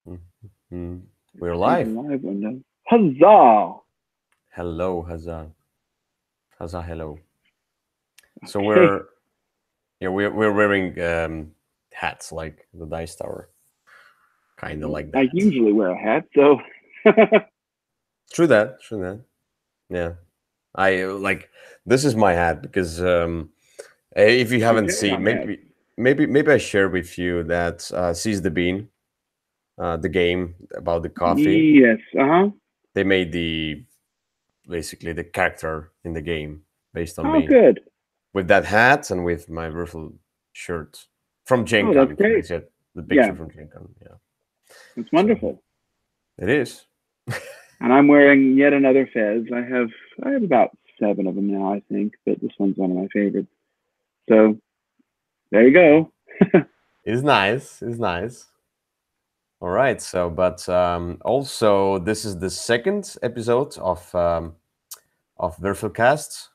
Mhm. We're Here's a live. live window. Huzzah! Hello, Hazan. Hazan, hello. So Okay. we're wearing hats like the Dice Tower, kind of like I that. usually wear a hat, so True that. True that. Yeah. I like this is my hat because if you haven't okay seen, on that. maybe I share with you that Seize the Bean, the game about the coffee. Yes, uh-huh. They made the basically the character in the game based on Oh, me, good. with that hat and with my Würfel shirt from Gen Oh, Con. that's You can great. see it, the Yeah, picture from Gen Con. Yeah. that's So wonderful. it is. And I'm wearing yet another fez. I have about 7 of them now, I think, but this one's one of my favorites. So there you go. It's nice. It's nice. All right. So, but also, this is the second episode of Würfel Cast,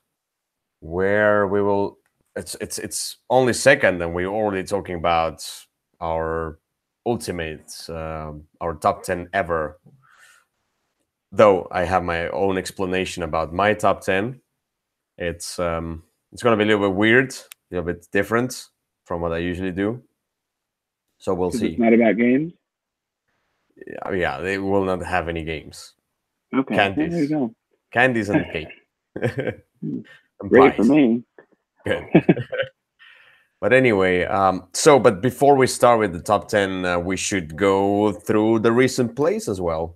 where we will. It's only second, and we're already talking about our ultimate, our top 10 ever. Though I have my own explanation about my top 10. It's gonna be a little bit weird, a little bit different from what I usually do. So we'll Because it's see. not about games. Yeah, they will not have any games, Okay, well, there you candies, go. candies and cake and Great for pies. me. Good. But anyway, but before we start with the top 10, we should go through the recent plays as well.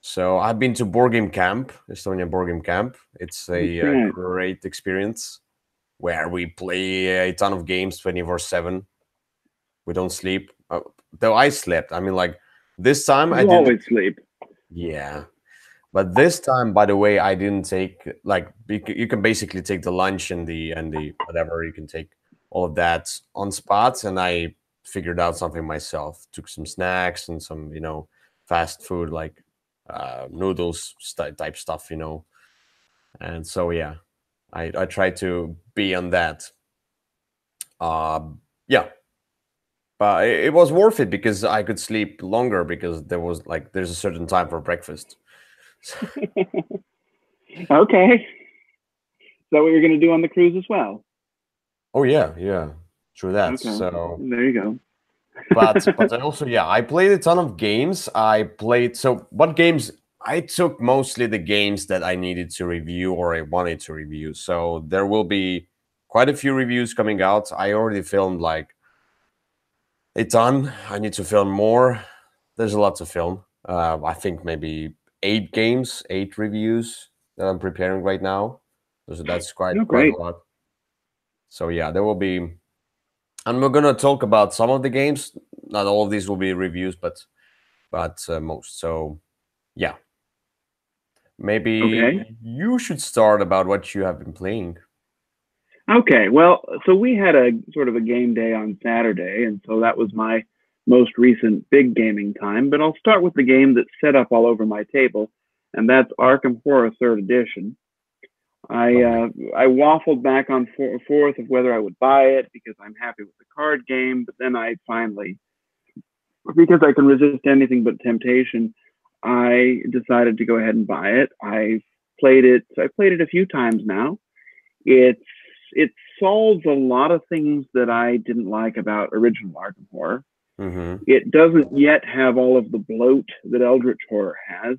So I've been to Board Game Camp, Estonia Board Game Camp. It's That's a right. great experience where we play a ton of games 24/7. We don't sleep. Though I slept. I mean, like this time I You didn't. always sleep. Yeah, but this time, by the way, I didn't take like you can basically take the lunch and the whatever you can take all of that on spots, and I figured out something myself. Took some snacks and some fast food like noodles type stuff, and so yeah, I try to be on that. Yeah, but it was worth it because I could sleep longer because there's a certain time for breakfast. Okay. Is that what you're going to do on the cruise as well? Oh yeah, yeah, true that. Okay. So, There you go. but I also, yeah, I played a ton of games. I played so what games? I took mostly the games that I needed to review or I wanted to review. So there will be quite a few reviews coming out. I already filmed like a ton. I need to film more. There's a lot to film. I think maybe 8 games, 8 reviews that I'm preparing right now. So that's Oh, quite a great. lot. So yeah, there will be, and we're gonna talk about some of the games. Not all of these will be reviews, but most. So yeah, maybe Okay. you should start about what you have been playing. Okay. Well, so we had a sort of a game day on Saturday, and so that was my most recent big gaming time. But I'll start with the game that's set up all over my table, and that's Arkham Horror Third Edition. I Lovely. uh, I waffled back on forth of whether I would buy it because I'm happy with the card game, but then I finally, because I can resist anything but temptation, I decided to go ahead and buy it. I played it a few times now. It's it solves a lot of things that I didn't like about original Arkham Horror. Mm-hmm. It doesn't yet have all of the bloat that Eldritch Horror has,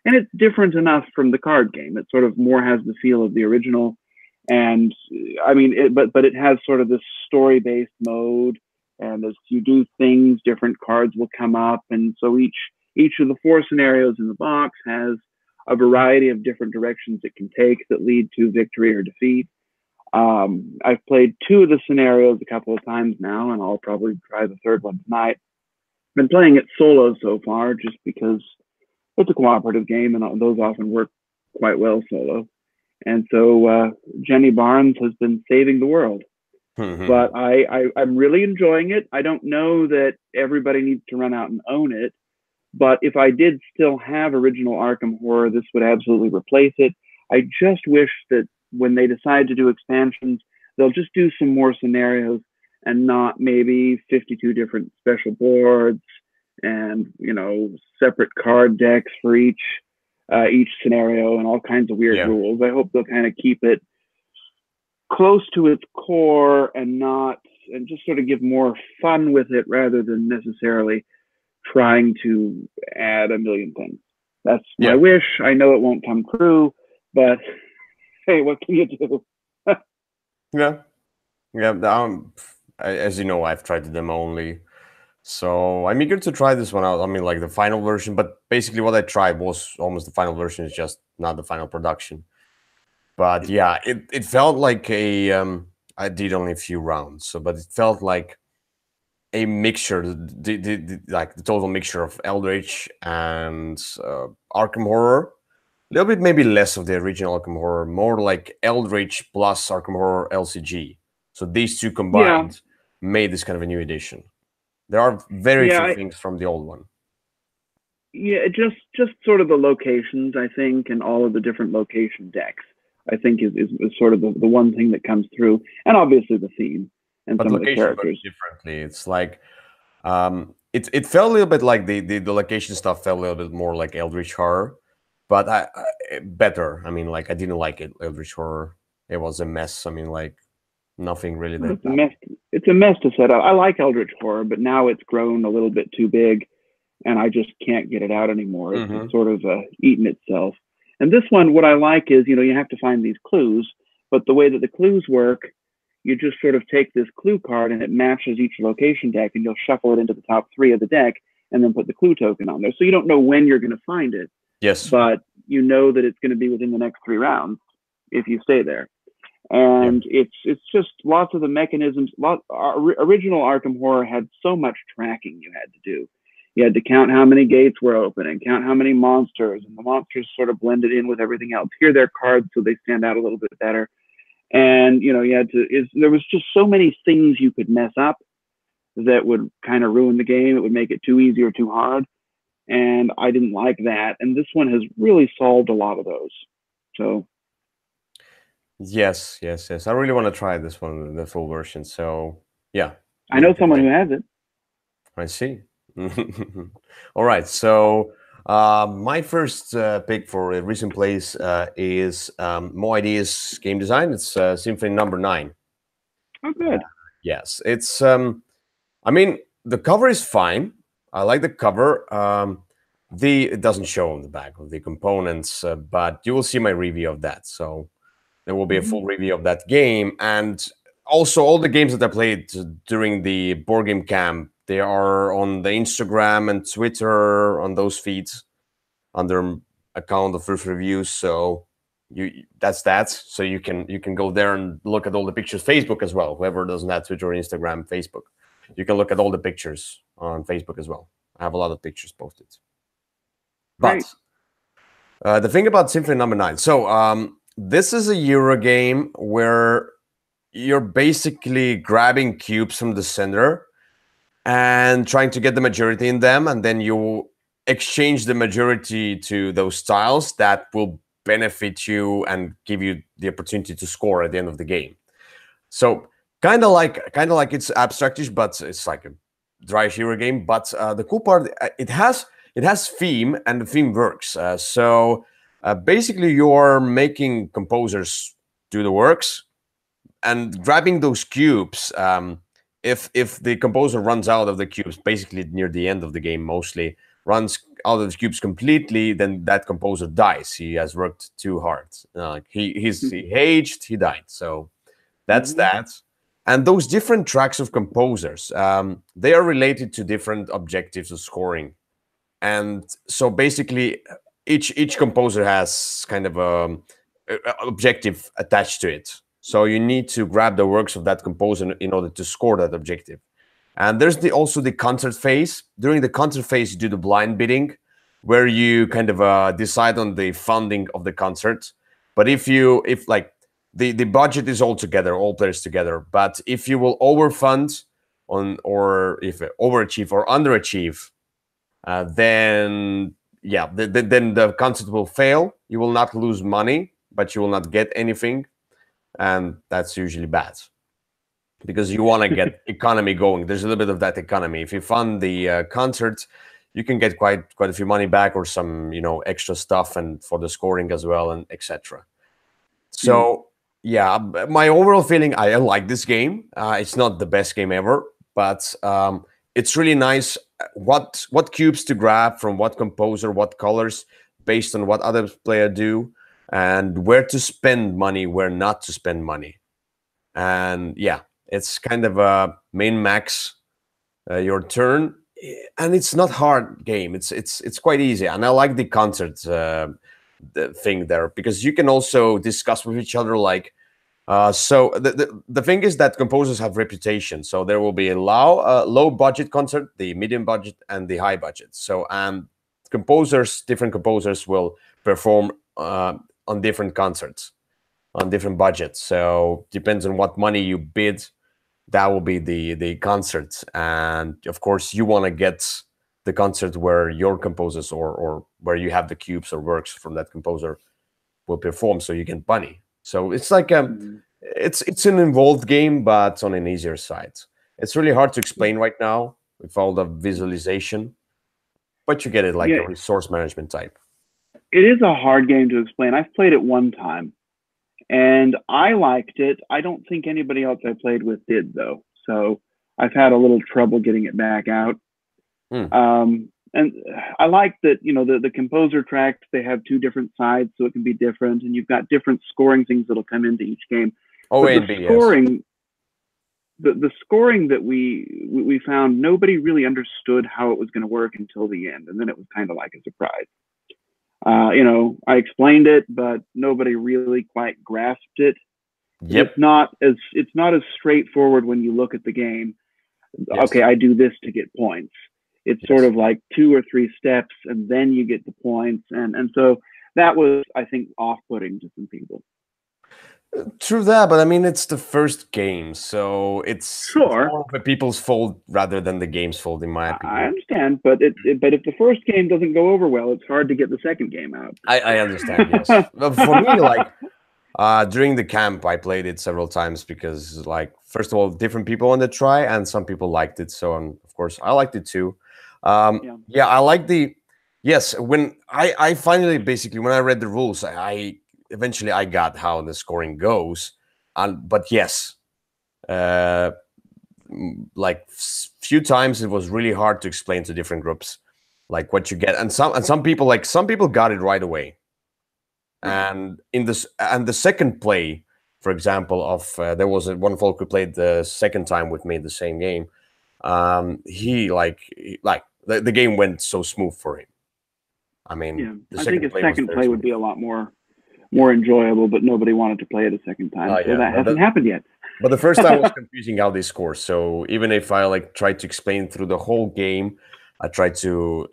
and it's different enough from the card game. It sort of more has the feel of the original, and I mean, but it has sort of this story based mode, and as you do things, different cards will come up, and so each of the 4 scenarios in the box has a variety of different directions it can take that lead to victory or defeat. I've played 2 of the scenarios a couple of times now, and I'll probably try the third one tonight. Been playing it solo so far, just because it's a cooperative game, and those often work quite well solo. And so Jenny Barnes has been saving the world. But I'm really enjoying it. I don't know that everybody needs to run out and own it, but if I did still have original Arkham Horror, this would absolutely replace it. I just wish that when they decide to do expansions, they'll just do some more scenarios and not maybe 52 different special boards and separate card decks for each scenario and all kinds of weird Yeah. rules. I hope they'll kind of keep it close to its core and just sort of give more fun with it rather than necessarily trying to add a million things. That's my Yeah. wish. I know it won't come true, but hey, what can you do? Yeah. Yeah. As you know, I've tried the demo only. So I'm eager to try this one out. I mean, like the final version, but basically what I tried was almost the final version. It's just not the final production. But yeah, it felt like I did only a few rounds, so but it felt like a mixture, like the total mixture of Eldritch and Arkham Horror. A little bit maybe less of the original Arkham Horror, more like Eldritch plus Arkham Horror LCG. So these two Yeah, combined made this kind of a new edition. There are very yeah, few things from the old one. yeah. Just sort of the locations, I think, and all of the different location decks, I think is sort of the one thing that comes through, and obviously the theme and But some of the location works characters. differently. It's like it felt a little bit like the location stuff felt a little bit more like Eldritch Horror, but better. I mean, like I didn't like it, Eldritch Horror. It was a mess. I mean, like nothing really Well, that it's a mess. It's a mess to set up. I like Eldritch Horror, but now it's grown a little bit too big, and I just can't get it out anymore. It's Mm-hmm. sort of eaten itself. And this one, what I like is, you have to find these clues, but the way that the clues work, you just sort of take this clue card and it matches each location deck, and you'll shuffle it into the top three of the deck, and then put the clue token on there. So you don't know when you're going to find it, Yes. but you know that it's going to be within the next three rounds if you stay there. Yeah. And it's just lots of the mechanisms. Original Arkham Horror had so much tracking you had to do. You had to count how many gates were open and count how many monsters, and the monsters sort of blended in with everything else. Here they're cards, so they stand out a little bit better. And you had to. There was just so many things you could mess up that would kind of ruin the game. It would make it too easy or too hard, and I didn't like that. And this one has really solved a lot of those. So Yes. Yes. Yes. I really want to try this one, the full version. So yeah, I eager know to someone play. who has it. I see. All right. So my first pick for a recent plays is Mo Ideas Game Design. It's Symphony Number 9. Oh, good. Yes, it's. I mean, the cover is fine. I like the cover. It doesn't show on the back of the components, but you will see my review of that. So there will be a full review of that game, and also all the games that I played during the board game camp. They are on the Instagram and Twitter on those feeds under account of Würfel Reviews. So that's that. So you can go there and look at all the pictures. Facebook as well. Whoever doesn't have Twitter, Instagram, Facebook, you can look at all the pictures on Facebook as well. I have a lot of pictures posted. Great. But the thing about Symphony Number 9. So this is a Euro game where you're basically grabbing cubes from the center and trying to get the majority in them, and then you exchange the majority to those tiles that will benefit you and give you the opportunity to score at the end of the game. So kind of like it's abstractish, but it's like a dry hero game. But the cool part, it has theme, and the theme works. So basically, you're making composers do the works and grabbing those cubes. If the composer runs out of the cubes, basically near the end of the game, mostly runs out of the cubes completely, then that composer dies. He has worked too hard. He aged, he died. So that's that. And those different tracks of composers, they are related to different objectives of scoring. And so basically, each composer has kind of a objective attached to it. So you need to grab the works of that composer in order to score that objective. And there's also the concert phase. During the concert phase, you do the blind bidding, where you kind of decide on the funding of the concert. But if like the budget is all together, all players together. But if you will overfund or if overachieve or underachieve, then yeah, then the concert will fail. You will not lose money, but you will not get anything, and that's usually bad because you want to get economy going. There's a little bit of that economy. If you fund the concert, you can get quite a few money back or some extra stuff and for the scoring as well and etc. Yeah. So yeah, my overall feeling, I like this game. It's not the best game ever, but it's really nice. What cubes to grab from what composer, what colors, based on what other player do, and where to spend money, where not to spend money. And yeah, it's kind of a min max your turn, and it's not hard game. It's quite easy, and I like the concert the thing there because you can also discuss with each other like. So the thing is that composers have reputation. So there will be a low budget concert, the medium budget, and the high budget. So different composers will perform on different concerts on different budgets. So depends on what money you bid, that will be the concert. And of course, you want to get the concert where your composers or where you have the cubes or works from that composer will perform, so you get money. So it's like it's an involved game, but on an easier side. It's really hard to explain right now with all the visualization, but you get it like Yeah, a resource management type. it is a hard game to explain. I've played it one time, and I liked it. I don't think anybody else I played with did, though. So I've had a little trouble getting it back out. Hmm. And I like that, the composer tracks, they have two different sides, so it can be different, and you've got different scoring things that'll come into each game. Oh, But A and B, yes. the scoring that we found, nobody really understood how it was going to work until the end, and then it was kind of like a surprise. I explained it, but nobody really quite grasped it. Yep. It's not as straightforward when you look at the game. Yes. Okay, I do this to get points. It's sort of like 2 or 3 steps, and then you get the points, and so that was, I think, off-putting to some people. True that, but I mean, it's the first game, so it's Sure, more of a people's fault rather than the game's fault, in my I opinion. understand, but but if the first game doesn't go over well, it's hard to get the second game out. I understand, yes. But for me, like during the camp, I played it several times because, like, first of all, different people wanted to try, and some people liked it. So, of course, I liked it too. Yeah, I like the. Yes, when I finally basically when I read the rules, I eventually I got how the scoring goes, and but yes, like few times it was really hard to explain to different groups, like what you get, and some people got it right away. And in this and the second play, for example, of there was one folk who played the second time with me the same game. He like the game went so smooth for him. I mean, I think a second play would be a lot more Yeah. enjoyable, but nobody wanted to play it a second time, so Yeah, that but hasn't happened yet. But the first time was confusing how they score. So even if I like tried to explain through the whole game, I tried to,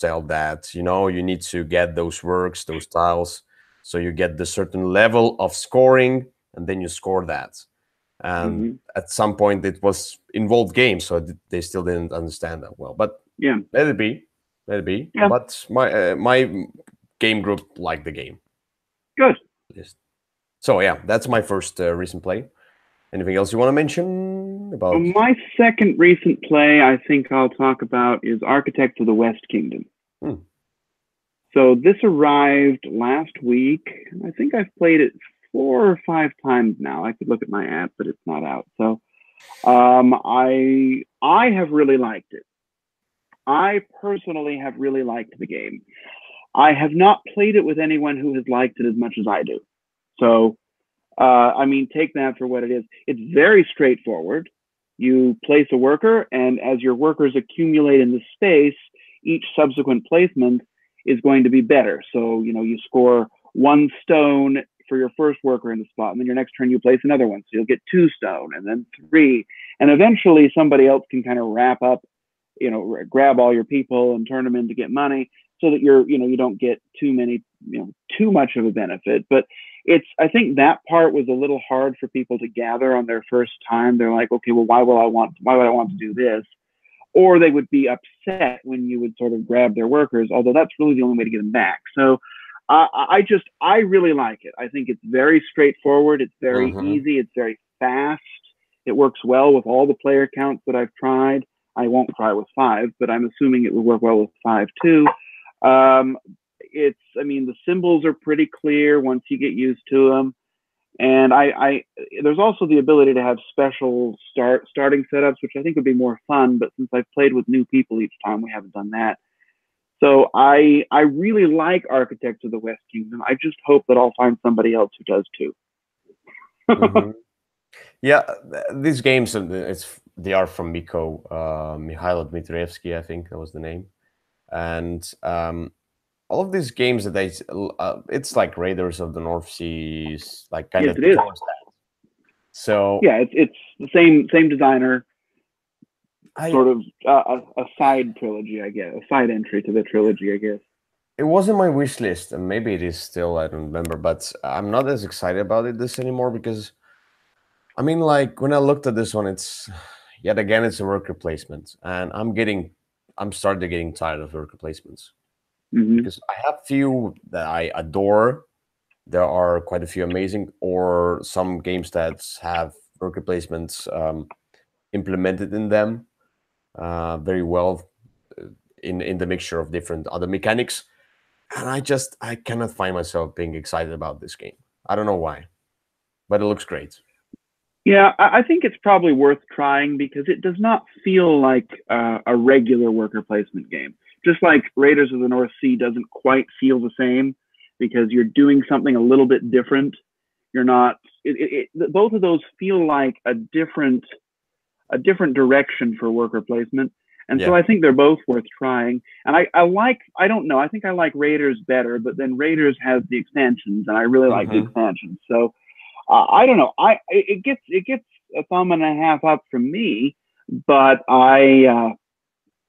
tell that, you need to get those works, those tiles. So you get the certain level of scoring and then you score that. And at some point it was involved game, so they still didn't understand that well. But Yeah, let it be. Let it be. Yeah. But my game group liked the game. Good. So yeah, that's my first recent play. Anything else you want to mention about? Well, my second recent play I think I'll talk about is Architects of the West Kingdom. So this arrived last week. I think I've played it 4 or 5 times now. I could look at my app, but it's not out. So I have really liked it. I personally have really liked the game. I have not played it with anyone who has liked it as much as I do. So, I mean, take that for what it is. It's very straightforward. You place a worker, and as your workers accumulate in the space, each subsequent placement is going to be better. So, you score 1 stone for your first worker in the spot, and then your next turn you place another one. So you'll get 2 stone, and then 3. And eventually somebody else can kind of wrap up, grab all your people and turn them in to get money, so that you don't get too much of a benefit. But I think that part was a little hard for people to gather on their first time. They're like, okay, well, why would I want to do this? Or they would be upset when you would sort of grab their workers, although that's really the only way to get them back. So I really like it. I think it's very straightforward. It's very easy. It's very fast. It works well with all the player counts that I've tried. I won't try with 5, but I'm assuming it will work well with 5 too. I mean, the symbols are pretty clear once you get used to them. And there's also the ability to have special starting setups, which I think would be more fun. But since I've played with new people each time, we haven't done that. So I really like Architects of the West Kingdom. I just hope that I'll find somebody else who does too. Mm-hmm. Yeah, these games, they are from Miko, Mikhailo Dmitrievsky, I think that was the name. And all of these games that it's like Raiders of the North Seas, like kind Yes, of it is. So yeah, it's the same designer, sort of a side trilogy, I guess, a side entry to the trilogy, I guess. It wasn't my wish list, and maybe it is still, I don't remember, but I'm not as excited about this anymore because, I mean, like when I looked at this one, it's yet again it's a worker placement, and I'm starting getting tired of worker placements because I have few that I adore. There are quite a few amazing, or some games that have worker placements implemented in them very well in the mixture of different other mechanics. And I cannot find myself being excited about this game. I don't know why, but it looks great. Yeah, I think it's probably worth trying because it does not feel like a regular worker placement game. Just like Raiders of the North Sea doesn't quite feel the same because you're doing something a little bit different. You're not. Both of those feel like a different direction for worker placement, and so I think they're both worth trying. And I don't know, I think I like Raiders better, but then Raiders has the expansions, and I really like the expansions. So I don't know. It gets a thumb and a half up from me, but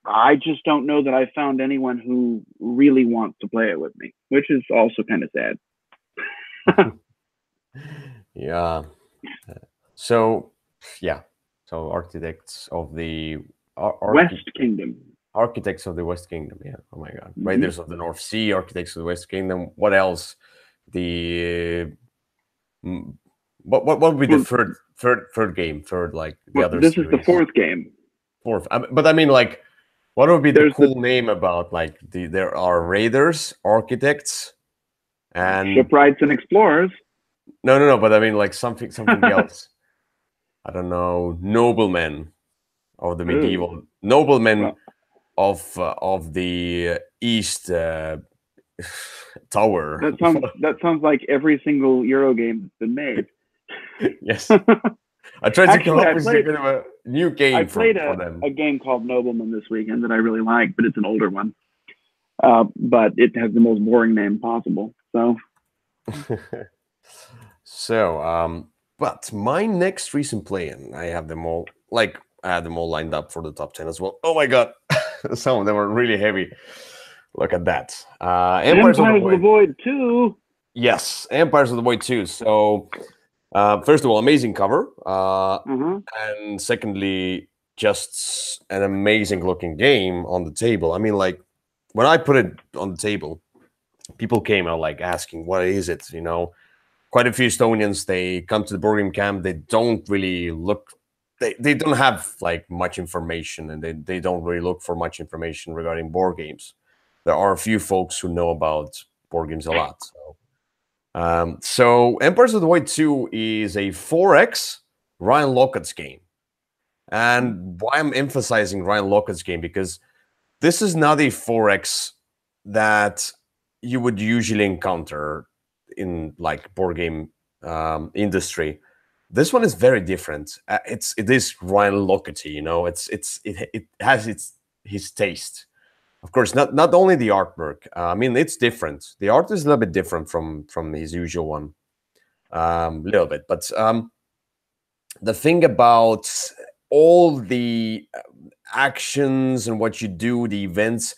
I just don't know that I found anyone who really wants to play it with me, which is also kind of sad. Yeah. So Architects of the West Kingdom. Architects of the West Kingdom. Yeah. Oh my God. Raiders of the North Sea, Architects of the West Kingdom. What else? The what would be the third game? Third, like the other. This series? Is the fourth game. Fourth, but I mean, like, what would be the cool name about like there are Raiders, Architects, and Shipwrights and Explorers. No, but I mean like something else. I don't know, noblemen of the medieval noblemen of the East Tower. That sounds like every single Euro game that's been made. Yes. I tried to come up with a bit of a new game. I played for them. a game called Nobleman this weekend that I really like, but it's an older one. But it has the most boring name possible. But my next recent play, and I have them all, like I had them all lined up for the top 10 as well. Oh my God, some of them are really heavy. Look at that. Empires of the Void 2. Yes, Empires of the Void 2. So, first of all, amazing cover. And secondly, just an amazing looking game on the table. I mean, like, when I put it on the table, people came out like asking, what is it? You know, quite a few Estonians, they come to the board game camp, they don't really look, they don't have like much information, and they don't really look for much information regarding board games. There are a few folks who know about board games a lot. So Empires of the Void 2 is a 4X Ryan Lockwood's game. And why I'm emphasizing Ryan Lockwood's game, because this is not a 4X that you would usually encounter in like board game industry. This one is very different. It is Ryan Lockwood, you know. It has his taste. Of course, not only the artwork. I mean, it's different. The art is a little bit different from his usual one, a little bit. But the thing about all the actions and what you do, the events,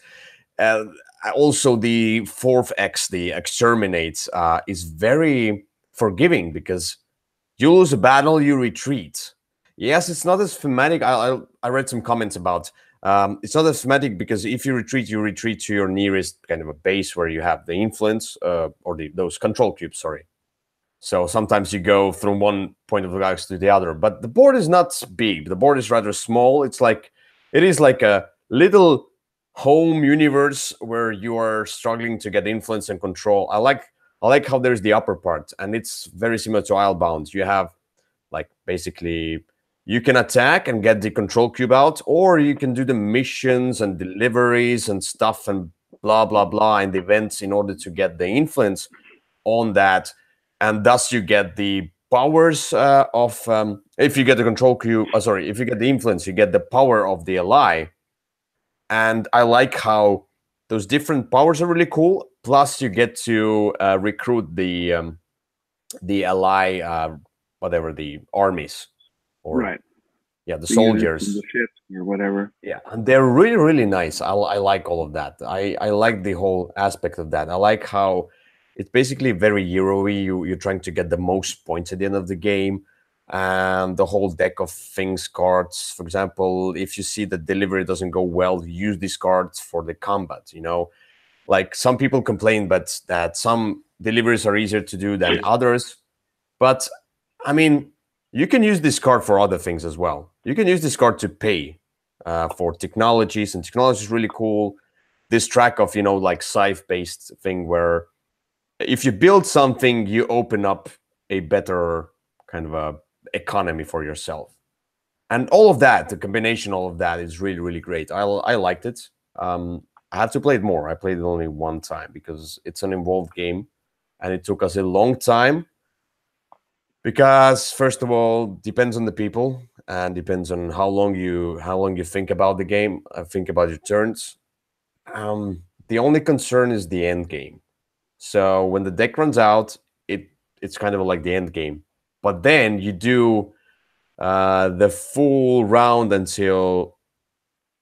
also the 4X, the exterminate, is very forgiving because you lose a battle, you retreat. Yes, it's not as thematic. I read some comments about it's not as thematic because if you retreat to your nearest kind of a base where you have the influence or those control cubes. Sorry. So sometimes you go from one point of the galaxy to the other, but the board is not big. The board is rather small. It's like It is like a little home universe where you are struggling to get influence and control. I like how there's the upper part, and it's very similar to Islebound. You have like basically you can attack and get the control cube out, or you can do the missions and deliveries and stuff and blah blah blah and events in order to get the influence on that, and thus you get the powers of if you get the control cube. Sorry, if you get the influence, you get the power of the ally, and I like how those different powers are really cool. Plus, you get to recruit the ally, whatever the armies or Right. yeah, the The units and soldiers. the ships or whatever. Yeah, and they're really really nice. I like all of that. I like the whole aspect of that. I like how it's basically very hero-y. You're trying to get the most points at the end of the game, and the whole deck of things cards. For example, if you see the delivery doesn't go well, use these cards for the combat. Like some people complain, but that some deliveries are easier to do than others. But I mean, you can use this card for other things as well. You can use this card to pay for technologies, and technology is really cool. This track of like scythe-based thing where if you build something, you open up a better kind of a economy for yourself, and all of that, the combination, all of that is really really great. I liked it. I have to play it more. I played it only one time because it's an involved game, and it took us a long time because first of all depends on the people and depends on how long you think about the game, think about your turns. The only concern is the end game. So when the deck runs out, it's kind of like the end game, but then you do the full round until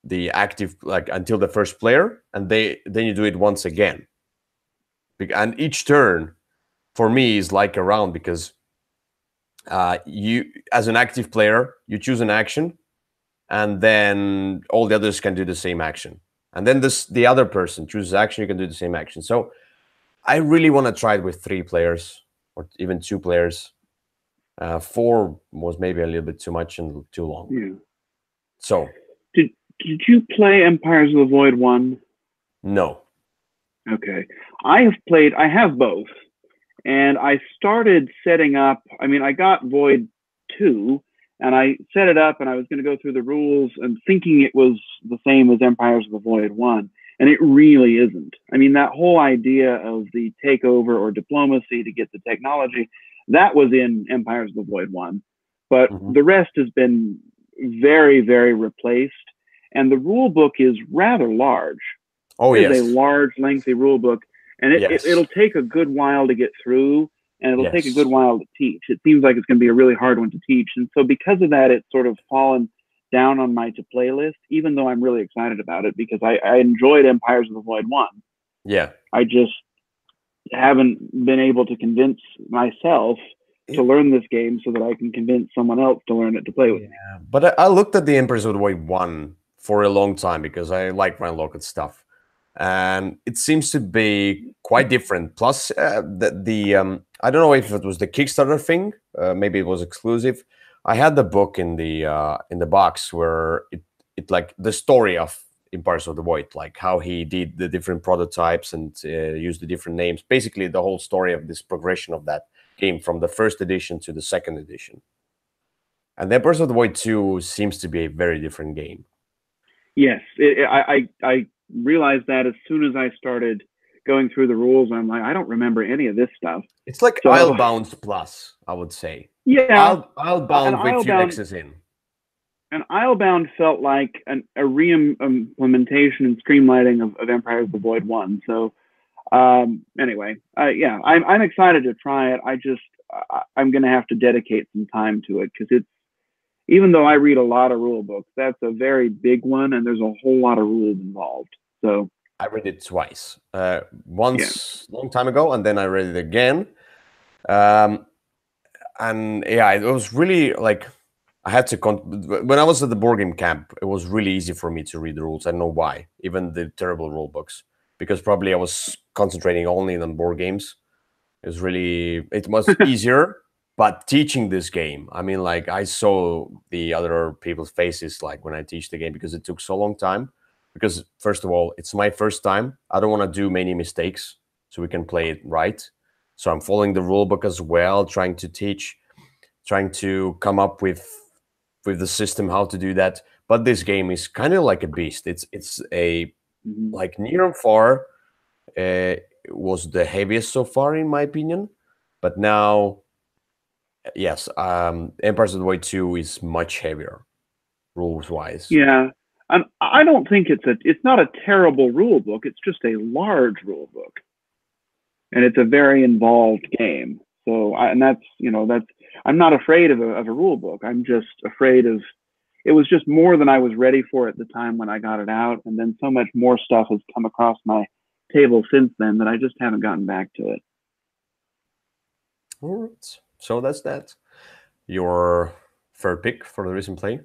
the active, like until the first player, and then you do it once again. And each turn for me is like a round because you, as an active player, you choose an action, and then all the others can do the same action. And then the other person chooses action, you can do the same action. So I really want to try it with 3 players or even 2 players. 4 was maybe a little bit too much and too long. Yeah. So Did you play Empires of the Void 1? no. Okay. I have both. And I started setting up, I got Void 2, and I set it up, and I was going to go through the rules and thinking it was the same as Empires of the Void 1. And it really isn't. That whole idea of the takeover or diplomacy to get the technology, that was in Empires of the Void 1. But the rest has been very, very replaced. And the rule book is rather large. Oh, It's yes. a large, lengthy rule book. And it'll take a good while to get through, and it'll take a good while to teach. It seems like it's going to be a really hard one to teach. And so because of that, it's sort of fallen down on my to-play list, even though I'm really excited about it because I enjoyed Empires of the Void 1. Yeah. I just haven't been able to convince myself to learn this game so that I can convince someone else to learn it to play with me. But I looked at the Emperors of the Void 1 for a long time because I like Ryan Lockett's stuff. And it seems to be quite different. Plus, I don't know if it was the Kickstarter thing. Maybe it was exclusive. I had the book in the box where it like the story of Empires of the Void, like how he did the different prototypes and used the different names. Basically, the whole story of this progression of that game from the first edition to the second edition. And the Emperors of the Void 2 seems to be a very different game. Yes, I realized that as soon as I started going through the rules. I'm like, I don't remember any of this stuff. It's like So- Islebound Plus, I would say. Yeah, Islebound with few Islebound- X's in. and Islebound felt like a re-implementation and streamlining of Empires of the Void 1. So anyway, yeah, I'm excited to try it. I'm going to have to dedicate some time to it because even though I read a lot of rule books, that's a very big one, and there's a whole lot of rules involved. So I read it twice. Once long time ago, and then I read it again. And yeah, it was really like I had to when I was at the board game camp, it was really easy for me to read the rules. I don't know why, even the terrible rule books, because probably I was concentrating only on board games. It was easier. but teaching this game, I mean, like I saw the other people's faces like when I teach the game because it took so long time. Because first of all, it's my first time. I don't want to do many mistakes, so we can play it right. So I'm following the rule book as well, trying to teach, trying to come up with the system how to do that. But this game is kind of like a beast. It's a Mhm. like near and far was the heaviest so far in my opinion, but now yes, Empires of the Way 2 is much heavier rules wise. Yeah. I don't think it's not a terrible rule book. It's just a large rule book, and it's a very involved game. So, and that's that's I'm not afraid of a rule book. I'm just afraid of it was just more than I was ready for at the time when I got it out, and then so much more stuff has come across my table since then that I just haven't gotten back to it. All right, so that's that. Your third pick for the recent play.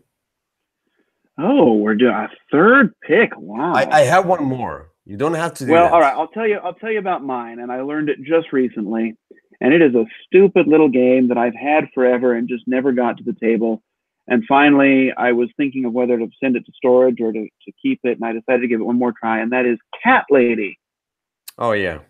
Oh, we're doing a third pick. I Wow. have one more. You don't have to do Well, all that. right. I'll tell you about mine, and I learned it just recently. And it is a stupid little game that I've had forever and just never got to the table. And finally, I was thinking of whether to send it to storage or to keep it, and I decided to give it one more try. And that is Cat Lady. Oh yeah,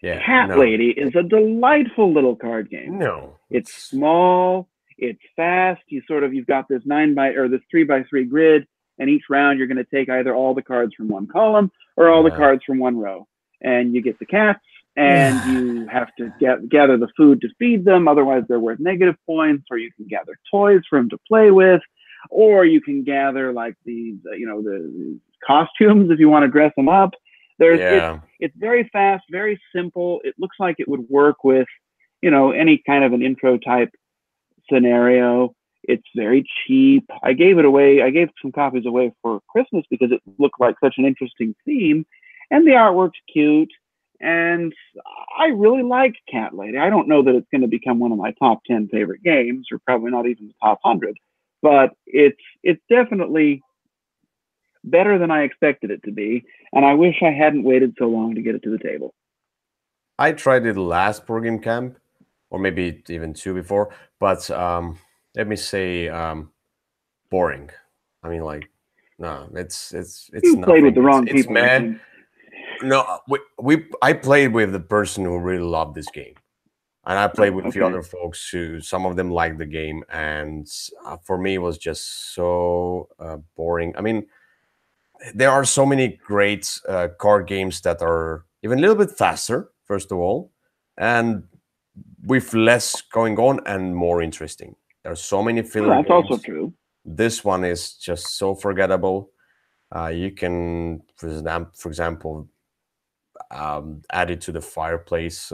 yeah. Cat No, Lady is a delightful little card game. no. It's small, it's fast. You've got this 3x3 grid, and each round you're going to take either all the cards from one column or all the Yeah, cards from one row, and you get the cats, and you have to gather the food to feed them. Otherwise, they're worth negative points. Or you can gather toys for them to play with, or you can gather like the costumes if you want to dress them up. There's yeah, it's very fast, very simple. It looks like it would work with any kind of an intro type scenario. It's very cheap. I gave it away. I gave some copies away for Christmas because it looked like such an interesting theme, and the artwork's cute. And I really like Cat Lady. I don't know that it's going to become one of my top 10 favorite games, or probably not even the top 100, but it's definitely better than I expected it to be. And I wish I hadn't waited so long to get it to the table. I tried it last program camp, or maybe even two before. But let me say, boring. I mean, like, no, it's You played with nothing. the wrong It's people, I meh. think. No, we I played with the person who really loved this game, and I played Oh, with a few okay. other folks who some of them liked the game, and for me it was just so boring. I mean, there are so many great card games that are even a little bit faster, first of all, and with less going on and more interesting. There are so many Oh, filler that's also games. true. This one is just so forgettable. You can, for example, add it to the fireplace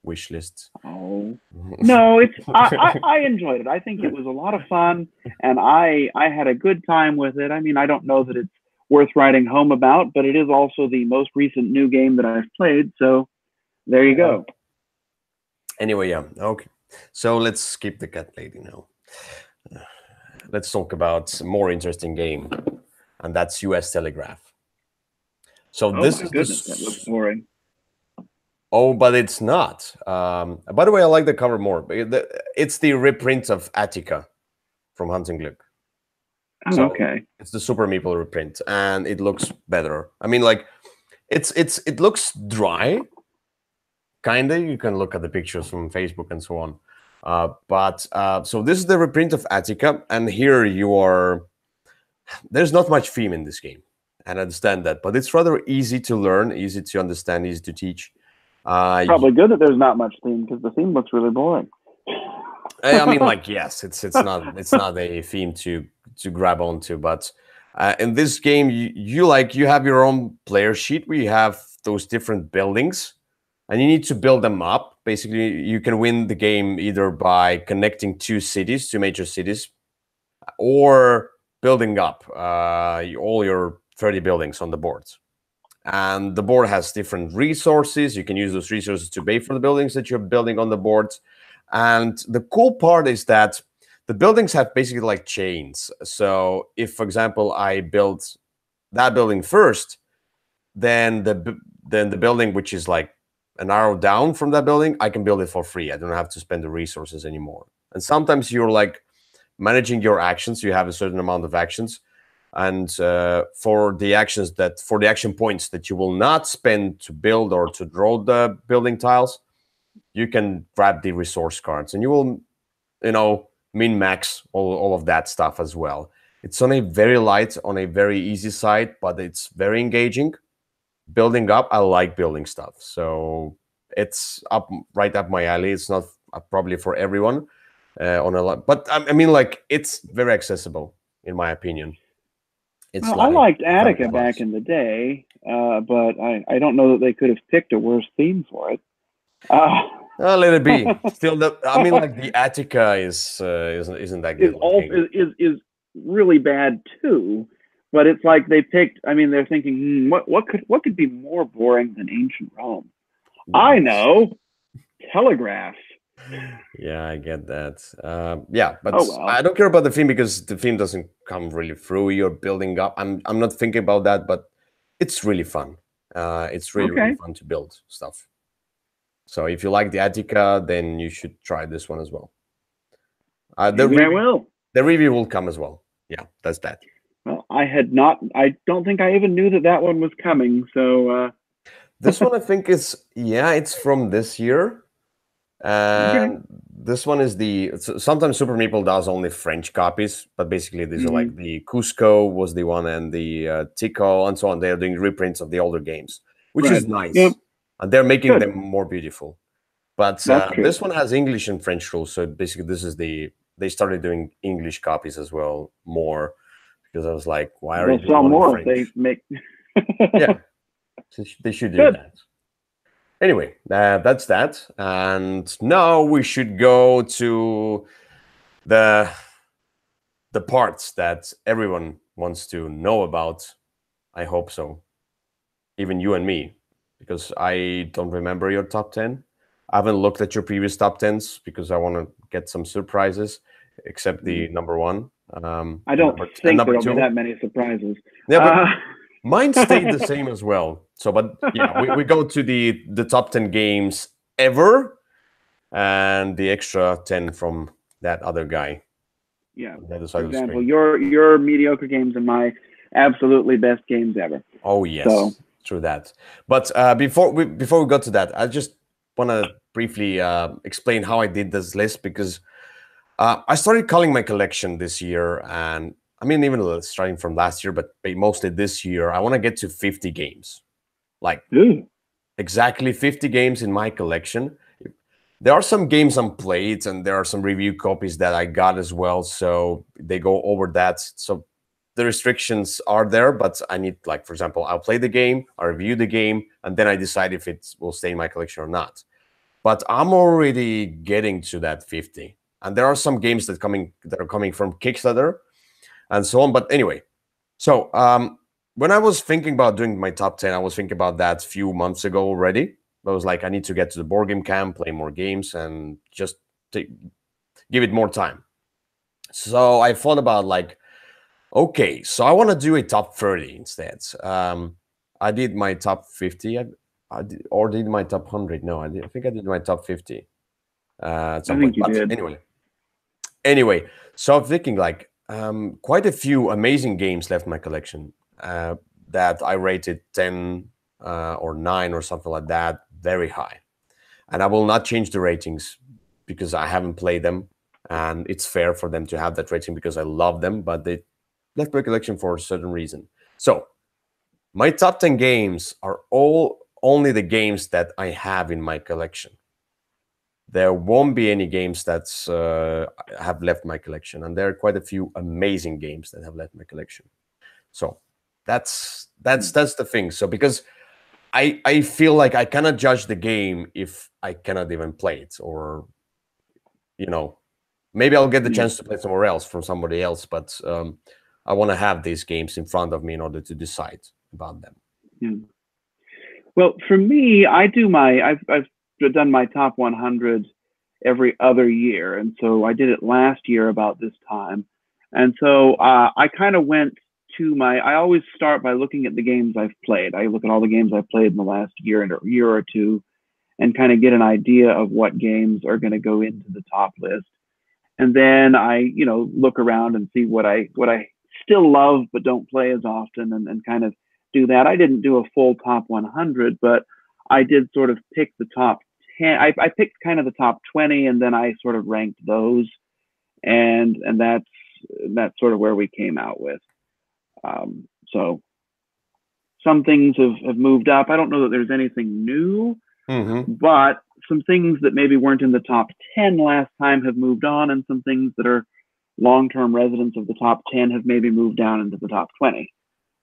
wish list. Oh no, it's I enjoyed it. I think it was a lot of fun, and I had a good time with it. I mean, I don't know that it's worth writing home about, but it is also the most recent new game that I've played. So there you Yeah. go. Anyway, yeah, okay. So let's skip the cat lady now. Let's talk about a more interesting game, and that's US Telegraph. So Oh this my is the goodness, that looks boring. oh, but it's not. By the way, I like the cover more. It's the reprint of Attica from Hunting Glück. Oh, So okay. it's the Super Meeple reprint, and it looks better. I mean, like it looks dry, kinda. You can look at the pictures from Facebook and so on. But so this is the reprint of Attica, and here you are. There's not much theme in this game, and I understand that, but it's rather easy to learn, easy to understand, easy to teach. Uh, Probably good that there's not much theme because the theme looks really boring. I mean, like, yes, it's not a theme to grab onto, but in this game, you have your own player sheet where you have those different buildings, and you need to build them up. Basically, you can win the game either by connecting two major cities, or building up all your 30 buildings on the board. And the board has different resources. You can use those resources to pay for the buildings that you're building on the board. And the cool part is that the buildings have basically like chains. So if, for example, I build that building first, then the building which is like arrow down from that building, I can build it for free. I don't have to spend the resources anymore. And sometimes you're like managing your actions. You have a certain amount of actions, and for the action points that you will not spend to build or to draw the building tiles, you can grab the resource cards, and you will, min max all of that stuff as well. It's on a very light, on a very easy side, but it's very engaging. Building up, I like building stuff, so it's right up my alley. It's not probably for everyone on a lot, but I mean, like, it's very accessible in my opinion. It's Well, I like liked very Attica back close. in the day, but I don't know that they could have picked a worse theme for it. Uh, Let it be. Still, I mean, like, the Attica isn't that is good all looking. is really bad too. But it's like they picked. I mean, they're thinking, what could be more boring than ancient Rome? I Yes. know, telegraphs. Yeah, I get that. Yeah, but Oh well. I don't care about the theme because the theme doesn't come really through. You're building up. I'm not thinking about that, but it's really fun. It's really Okay, fun to build stuff. So if you like the Attica, then you should try this one as well. The maybe I review will. the review will come as well. Yeah, that's that. Well, I had not. I don't think I even knew that that one was coming. So This one I think it's from this year. okay. And this one is sometimes Super Meeple does only French copies, but basically these are Mm-hmm. like the Cusco was the one, and the Tico and so on. They're doing reprints of the older games, which Right. is Yep. nice, and they're making Good. them more beautiful. But That's true. this one has English and French rules, so basically they started doing English copies as well more, because I was like, why are you They'll doing sell one in more if they French? make. Yeah, so they should do Good. that. Anyway, that's that. And now we should go to the the parts that everyone wants to know about. I hope so. Even you and me, because I don't remember your top 10. I haven't looked at your previous top 10s because I want to get some surprises, except the number one, I and don't and think number there'll be two. that many surprises. Yeah, but Uh, mine stayed the same as well. So, but yeah, we go to the top 10 games ever, and the extra 10 from that other guy yeah. on the other For side of the example, screen. your mediocre games and my absolutely best games ever. Oh So yes, true that. But before we go to that, I just want to briefly explain how I did this list, because I started culling my collection this year, and I mean, even starting from last year, but mostly this year, I want to get to 50 games, like ooh, exactly 50 games in my collection. There are some games unplayed, and there are some review copies that I got as well, so they go over that. So the restrictions are there, but I need, like, for example, I'll play the game, I review the game, and then I decide if it will stay in my collection or not. But I'm already getting to that 50, and there are some games that are coming from Kickstarter and so on. But anyway, so when I was thinking about doing my top 10, I was thinking about that a few months ago already. I was like, I need to get to the board game camp, play more games, and just give it more time. So I thought about, like, okay, so I want to do a top 30 instead. I did my top 50, or did my top 100. No, I think I did my top 50 at I some think point. you But did. anyway, so I'm thinking, like, quite a few amazing games left my collection that I rated 10 or 9 or something like that, very high. And I will not change the ratings because I haven't played them, and it's fair for them to have that rating because I love them, but they left my collection for a certain reason. So my top 10 games are all only the games that I have in my collection. There won't be any games that have left my collection, and there are quite a few amazing games that have left my collection. So that's the thing. So because I feel like I cannot judge the game if I cannot even play it, or maybe I'll get the Yeah. chance to play somewhere else from somebody else, but I want to have these games in front of me in order to decide about them. Yeah. Well, for me, I've done my top 100 every other year, and so I did it last year about this time, and so I kind of went to my. I always start by looking at the games I've played. I look at all the games I've played in the last year or two, and kind of get an idea of what games are going to go into the top list. And then I, look around and see what I still love but don't play as often, and kind of do that. I didn't do a full top 100, but I did sort of pick the top 10. I picked kind of the top 20, and then I sort of ranked those, and that's sort of where we came out with. So some things have moved up. I don't know that there's anything new, but some things that maybe weren't in the top 10 last time have moved on, and some things that are long-term residents of the top 10 have maybe moved down into the top 20.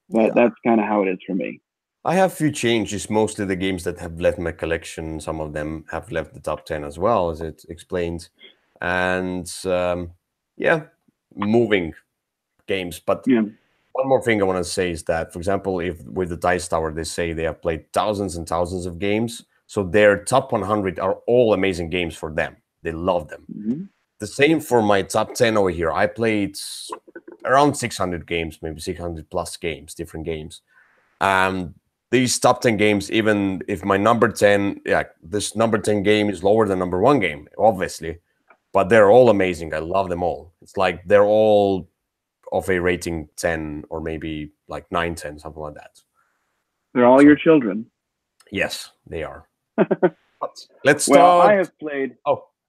But that's kind of how it is for me. I have few changes, mostly the games that have left my collection. Some of them have left the top 10 as well, as it explained. And moving games. But one more thing I want to say is that, for example, if with the Dice Tower, they say they have played thousands and thousands of games. So their top 100 are all amazing games for them. They love them. The same for my top 10 over here. I played around 600 games, maybe 600 plus games, different games. These top 10 games, even if my number 10, this number 10 game is lower than number 1 game, obviously, but they're all amazing. I love them all. It's like they're all of a rating 10 or maybe like 9, 10, something like that. They're all your children. Yes, they are. Let's well, start. I have played.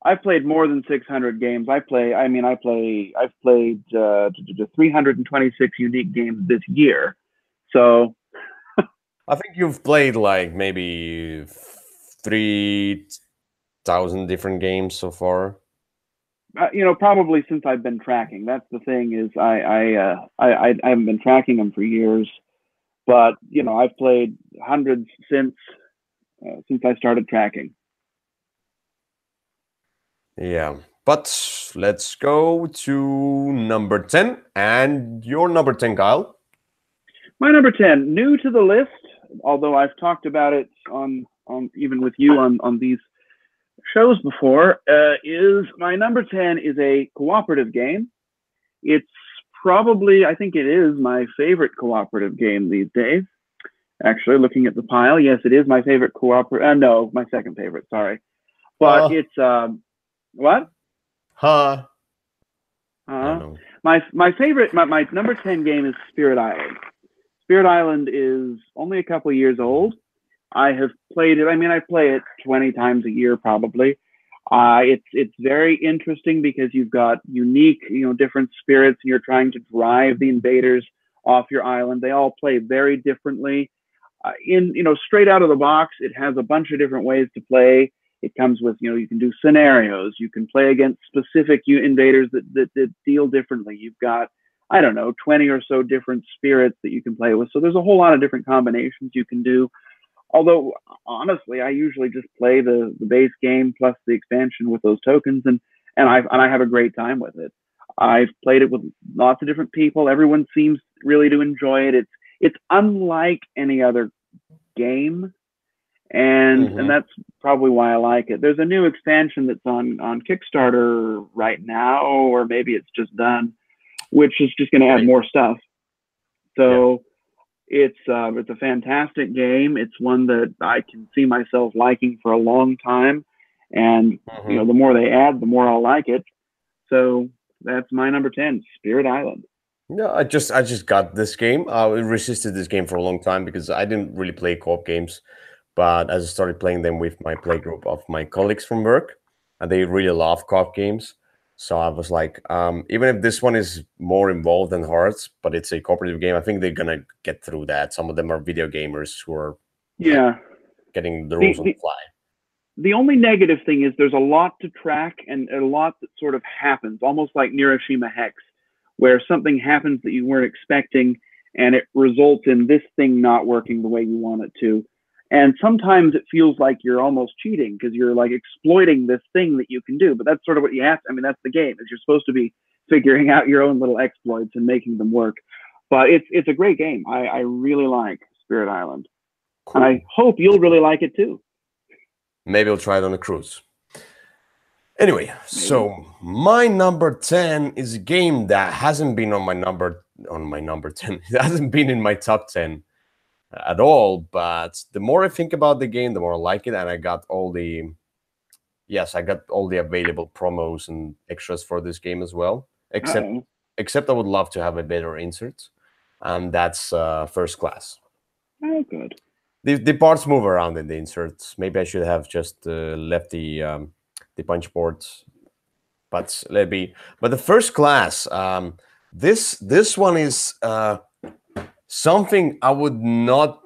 I've played more than 600 games. I've played 326 unique games this year. So I think you've played like maybe 3,000 different games so far. Probably since I've been tracking. That's the thing, is I haven't been tracking them for years, but I've played hundreds since I started tracking. Yeah, but let's go to number 10, and your number 10, Kyle. My number 10, new to the list, although I've talked about it on even with you on these shows before, is my number 10 is a cooperative game. It's probably, I think it is my favorite cooperative game these days. Actually, looking at the pile, yes, it is my favorite cooperative. No, my second favorite, sorry. But it's, what? My favorite, my number 10 game is Spirit Island. Spirit Island is only a couple years old. I have played it. I mean, I play it 20 times a year, probably. It's very interesting because you've got unique, different spirits, and you're trying to drive the invaders off your island. They all play very differently. Straight out of the box, it has a bunch of different ways to play. It comes with, you can do scenarios. You can play against specific invaders that deal differently. You've got, 20 or so different spirits that you can play with. So there's a whole lot of different combinations you can do. Although, honestly, I usually just play the base game plus the expansion with those tokens, and I have a great time with it. I've played it with lots of different people. Everyone seems really to enjoy it. It's unlike any other game, and that's probably why I like it. There's a new expansion that's on Kickstarter right now, or maybe it's just done, which is just going to add more stuff. So it's a fantastic game. It's one that I can see myself liking for a long time, and the more they add, the more I'll like it. So that's my number 10, Spirit Island. Yeah, I just got this game. I resisted this game for a long time because I didn't really play co-op games. But as I started playing them with my playgroup of my colleagues from work, and they really love co-op games. So I was like, even if this one is more involved than Hearts, but it's a cooperative game, I think they're going to get through that. Some of them are video gamers who are getting the rules on the fly. The only negative thing is there's a lot to track and a lot that sort of happens, almost like Hiroshima Hex, where something happens that you weren't expecting, and it results in this thing not working the way you want it to. And sometimes it feels like you're almost cheating because you're like exploiting this thing that you can do. But that's sort of what you have to, that's the game, is you're supposed to be figuring out your own little exploits and making them work. But it's a great game. I really like Spirit Island. Cool. And I hope you'll really like it too. Maybe I'll try it on a cruise. Anyway, so my number 10 is a game that hasn't been on my number 10. It hasn't been in my top 10. at all. But the more I think about the game, the more I like it, and I got all the yes, I got all the available promos and extras for this game as well. Uh-oh. Except I would love to have a better insert, and that's first class. Oh, good. The parts move around in the inserts. Maybe I should have just left the punch boards, but let be. But the first class, this one is something I would not.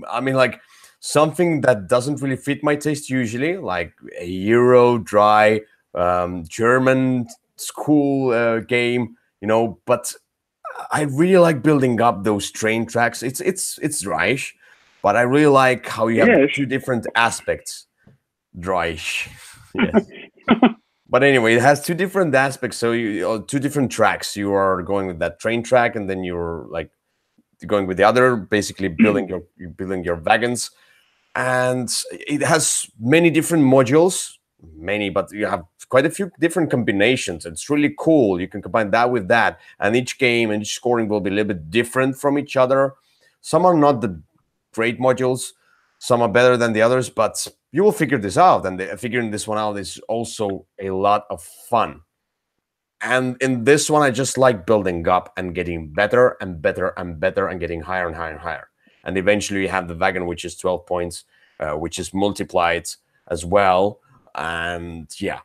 I mean, like something that doesn't really fit my taste usually, like a Euro dry German school game, But I really like building up those train tracks. It's Reich, but I really like how you have Ish. two different aspects. Reich, yes. But anyway, it has two different aspects. So two different tracks. You are going with that train track, and then you're like going with the other, basically building your wagons. And it has many different modules, but you have quite a few different combinations. It's really cool. You can combine that with that, and each game and each scoring will be a little bit different from each other. Some are not the great modules, some are better than the others, but you will figure this out, and figuring this one out is also a lot of fun. And in this one, I just like building up and getting better and better and better and getting higher and higher and higher. And eventually you have the wagon, which is 12 points, which is multiplied as well. And yeah,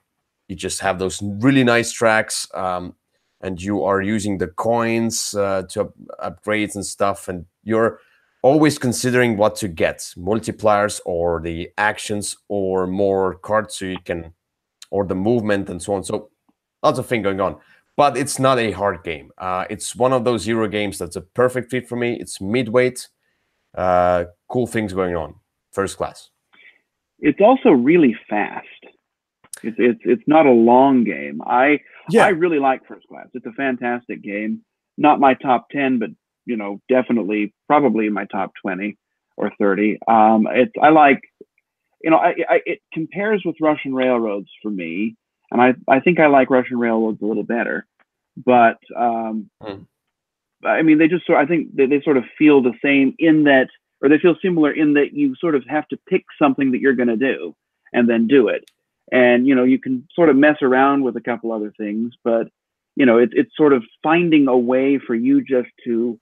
you just have those really nice tracks. And you are using the coins to upgrades and stuff. And you're always considering what to get, multipliers or the actions or more cards so you can, or the movement and so on. So lots of things going on, but it's not a hard game. It's one of those Euro games that's a perfect fit for me. It's midweight, cool things going on, first class. It's also really fast. It's not a long game. I really like First Class. It's a fantastic game. Not my top 10, but definitely probably my top 20 or 30. I like, it compares with Russian Railroads for me. And I think I like Russian Railroads a little better, but I mean, I think they sort of feel the same in that, or they feel similar in that you sort of have to pick something that you're going to do and then do it. And, you can sort of mess around with a couple other things, but, it's sort of finding a way for you just to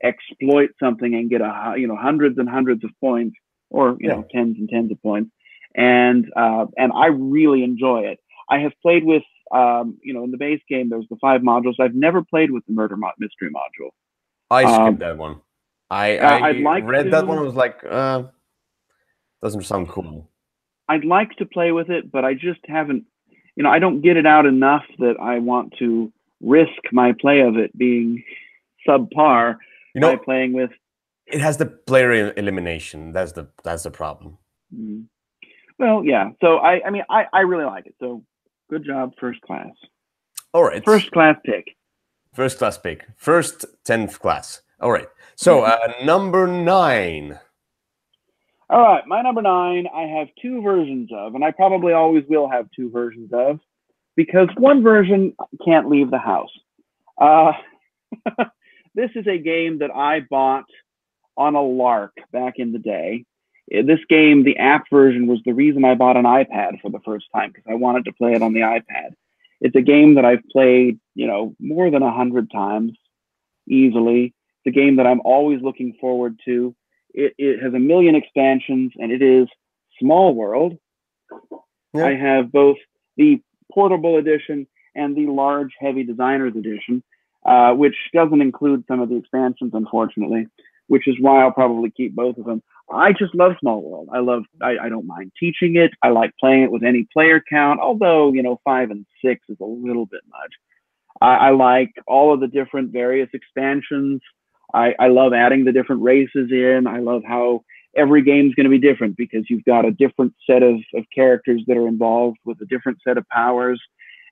exploit something and get hundreds and hundreds of points, or, tens and tens of points. And I really enjoy it. I have played with, in the base game, there's the 5 modules. I've never played with the murder mystery module. I skipped that one. I'd like read that one. I was like, doesn't sound cool. I'd like to play with it, but I just haven't, I don't get it out enough that I want to risk my play of it being subpar by playing with. It has the player elimination. That's the problem. Mm. Well, yeah. So I mean, I really like it. So good job, First Class. All right. First class pick. First class pick. First 10th class. All right. So number 9. All right. My number 9, I have 2 versions of, and I probably always will have 2 versions of, because one version can't leave the house. This is a game that I bought on a lark back in the day. This game, the app version, was the reason I bought an iPad for the first time, because I wanted to play it on the iPad. It's a game that I've played, more than 100 times, easily. It's a game that I'm always looking forward to. It has a million expansions, and it is Small World. Yeah. I have both the portable edition and the large, heavy designer's edition, which doesn't include some of the expansions, unfortunately, which is why I'll probably keep both of them. I just love Small World. I don't mind teaching it. I like playing it with any player count, although, 5 and 6 is a little bit much. I like all of the different various expansions. I love adding the different races in. I love how every game's going to be different, because you've got a different set of characters that are involved with a different set of powers,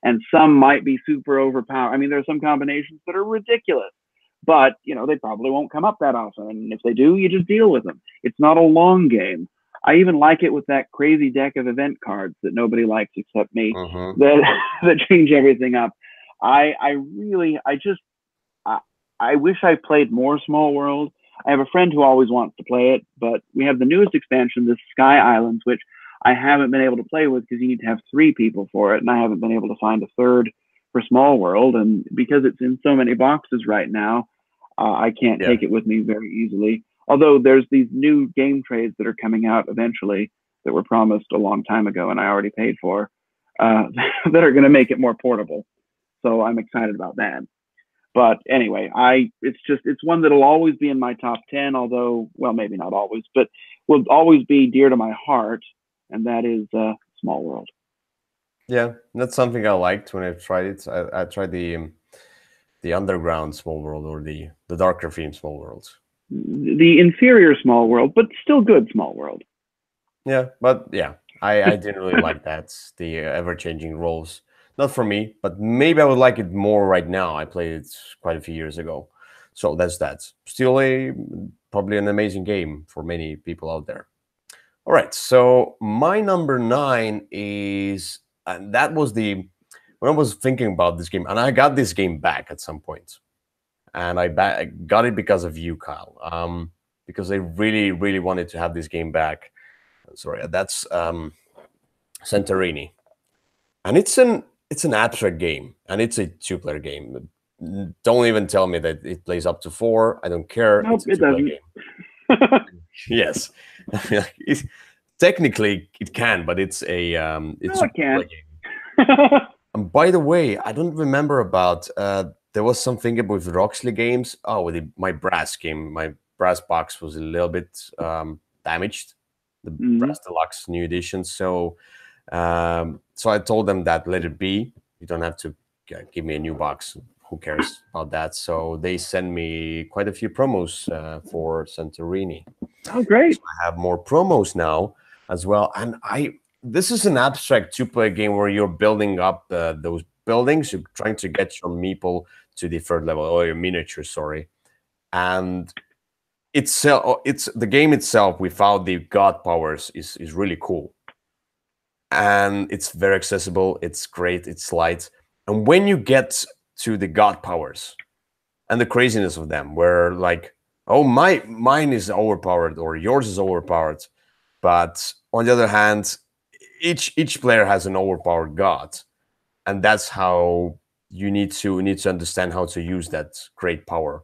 and some might be super overpowered. I mean, there are some combinations that are ridiculous, but they probably won't come up that often. And if they do, you just deal with them. It's not a long game. I even like it with that crazy deck of event cards that nobody likes except me, that change everything up. I wish I played more Small World. I have a friend who always wants to play it, but we have the newest expansion, this Sky Islands, which I haven't been able to play with because you need to have 3 people for it, and I haven't been able to find a third for Small World, and because it's in so many boxes right now, I can't Yeah. take it with me very easily. Although there's these new game trays that are coming out eventually that were promised a long time ago, and I already paid for, that are going to make it more portable. So I'm excited about that. But anyway, it's one that'll always be in my top 10. Although, well, maybe not always, but will always be dear to my heart, and that is Small World. Yeah, that's something I liked when I tried it. I tried the underground Small World, or the darker theme Small World. The inferior Small World, but still good Small World. Yeah, but yeah, I didn't really like that, the ever changing roles. Not for me, but maybe I would like it more right now. I played it quite a few years ago, so that's that. Still a probably an amazing game for many people out there. All right, so my number 9 is, and that was the when I was thinking about this game, and I got this game back at some point, and I got it because of you, Kyle, because I really, really wanted to have this game back. Sorry, that's Santorini, and it's an abstract game, and it's a 2-player game. Don't even tell me that it plays up to 4. I don't care. Nope, It's a it 2-player doesn't. game. Yes, technically it can, but it's No, a it 2-player can't. game. And by the way, I don't remember about there was something with Roxley games. Oh, with my brass game, my brass box was a little bit damaged, the Mhm. brass deluxe new edition. So I told them that let it be. You don't have to give me a new box. Who cares about that? So they send me quite a few promos for Santorini. Oh, great. I have more promos now as well. And this is an abstract 2-player game where you're building up those buildings. You're trying to get your meeple to the 3rd level, or your miniature, sorry. And it's the game itself without the god powers is really cool. And it's very accessible. It's great. It's light. And when you get to the god powers and the craziness of them, where like, oh, mine is overpowered or yours is overpowered, but on the other hand, each player has an overpowered god, and that's how you need to understand how to use that great power.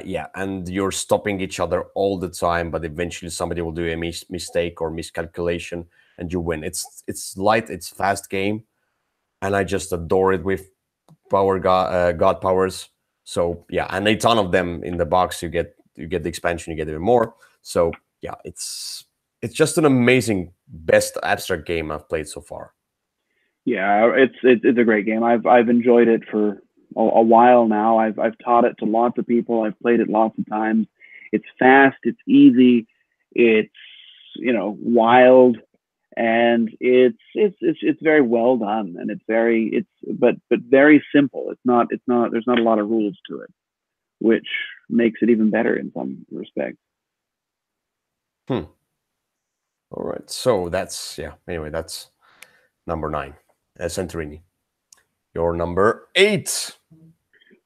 Yeah, and you're stopping each other all the time, but eventually somebody will do a mistake or miscalculation, and you win. It's light, it's fast game, and I just adore it with god powers. So yeah, and a ton of them in the box. You get the expansion, you get even more. So yeah, it's just an amazing, best abstract game I've played so far. Yeah, it's a great game. I've enjoyed it for a while now. I've taught it to lots of people. I've played it lots of times. It's fast. It's easy. It's wild, and it's very well done, and it's very simple. It's not. There's not a lot of rules to it, which makes it even better in some respects. Hmm. All right. So that's yeah. Anyway, that's number 9, Santorini. Your number 8.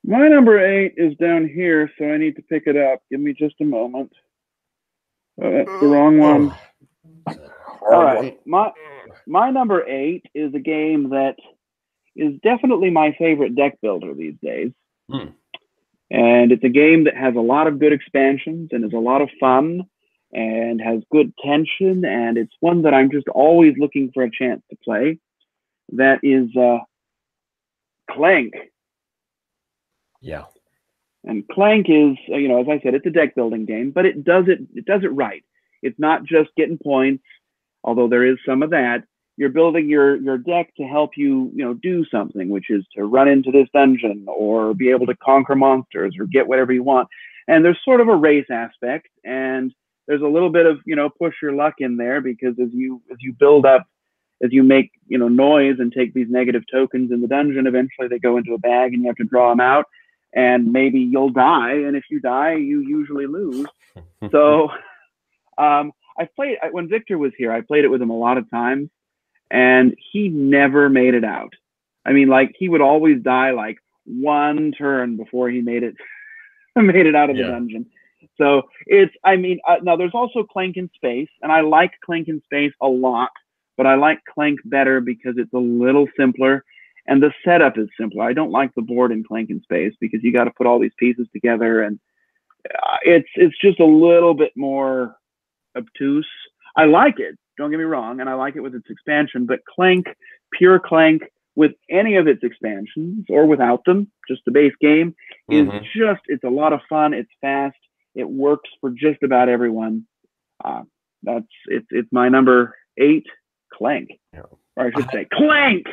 My number 8 is down here, so I need to pick it up. Give me just a moment. Oh, that's the wrong one. All Hard right. one. My number 8 is a game that is definitely my favorite deck builder these days. Hmm. And it's a game that has a lot of good expansions and is a lot of fun and has good tension. And it's one that I'm just always looking for a chance to play. That is Clank. Yeah. And Clank is, as I said, it's a deck building game, but it does it right. It's not just getting points, although there is some of that. You're building your deck to help you, do something, which is to run into this dungeon or be able to conquer monsters or get whatever you want. And there's sort of a race aspect, and there's a little bit of, push your luck in there, because as you build up, as you make, noise and take these negative tokens in the dungeon, eventually they go into a bag and you have to draw them out, and maybe you'll die. And if you die, you usually lose. So I played when Victor was here. I played it with him a lot of times, and he never made it out. I mean, like, he would always die like one turn before he made it made it out of the Yeah. dungeon. So it's, I mean, now there's also Clank in Space, and I like Clank in Space a lot, but I like Clank better because it's a little simpler and the setup is simpler. I don't like the board in Clank in Space because you got to put all these pieces together, and it's just a little bit more obtuse. I like it, don't get me wrong, and I like it with its expansion, but Clank, pure Clank, with any of its expansions or without them, just the base game, is just, it's a lot of fun. It's fast. It works for just about everyone. It's my number 8, Clank. Yeah. Or I should say Clank!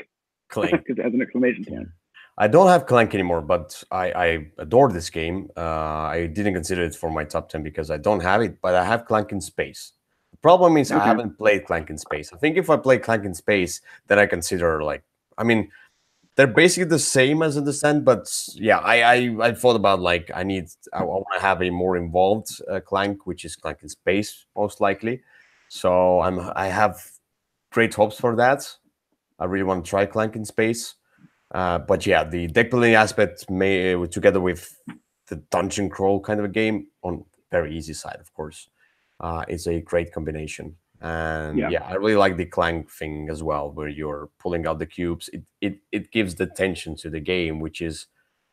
Clank. Because it has an exclamation point. I don't have Clank anymore, but I adore this game. I didn't consider it for my top 10 because I don't have it, but I have Clank in Space. The problem is I haven't played Clank in Space. I think if I play Clank in Space, then I consider, like, I mean, they're basically the same as in the Descent, but yeah, I thought about, like, I want to have a more involved Clank, which is Clank in Space, most likely. So I have great hopes for that. I really want to try Clank in Space. But yeah, the deck building aspect together with the dungeon crawl kind of a game on very easy side, of course, is a great combination. And yeah, I really like the Clank thing as well, where you're pulling out the cubes. It gives the tension to the game, which is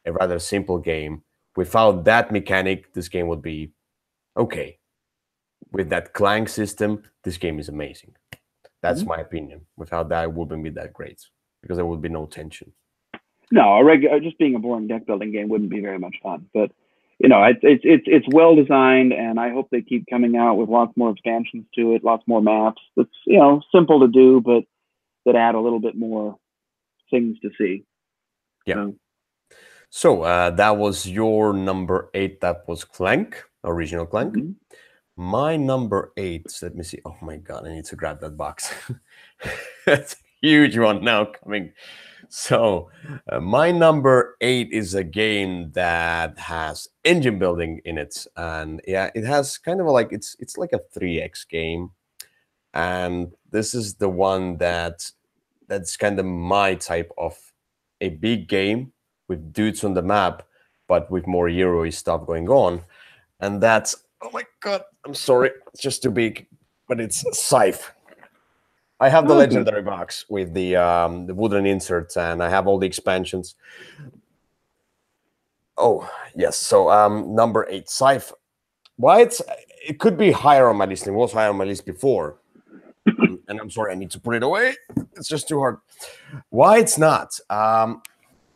a rather simple game. Without that mechanic, this game would be okay. With that Clank system, this game is amazing. That's my opinion. Without that, it wouldn't be that great because there would be no tension. No, just being a boring deck building game wouldn't be very much fun. But you know, it's well designed, and I hope they keep coming out with lots more expansions to it, lots more maps. It's, you know, simple to do, but that add a little bit more things to see. Yeah. So that was your number 8. That was Clank, original Clank. My number 8. Let me see. Oh my god, I need to grab that box. That's a huge one now coming. So my number 8 is a game that has engine building in it, and yeah, it has kind of like it's like a 3x game, and this is the one that's kind of my type of a big game with dudes on the map, but with more Euro stuff going on, and that's, oh my god, I'm sorry, it's just too big, but it's Scythe. I have the legendary box with the wooden inserts, and I have all the expansions. Oh yes, so number 8, Scythe. Why it could be higher on my list. It was higher on my list before, and I'm sorry, I need to put it away. It's just too hard. Why it's not?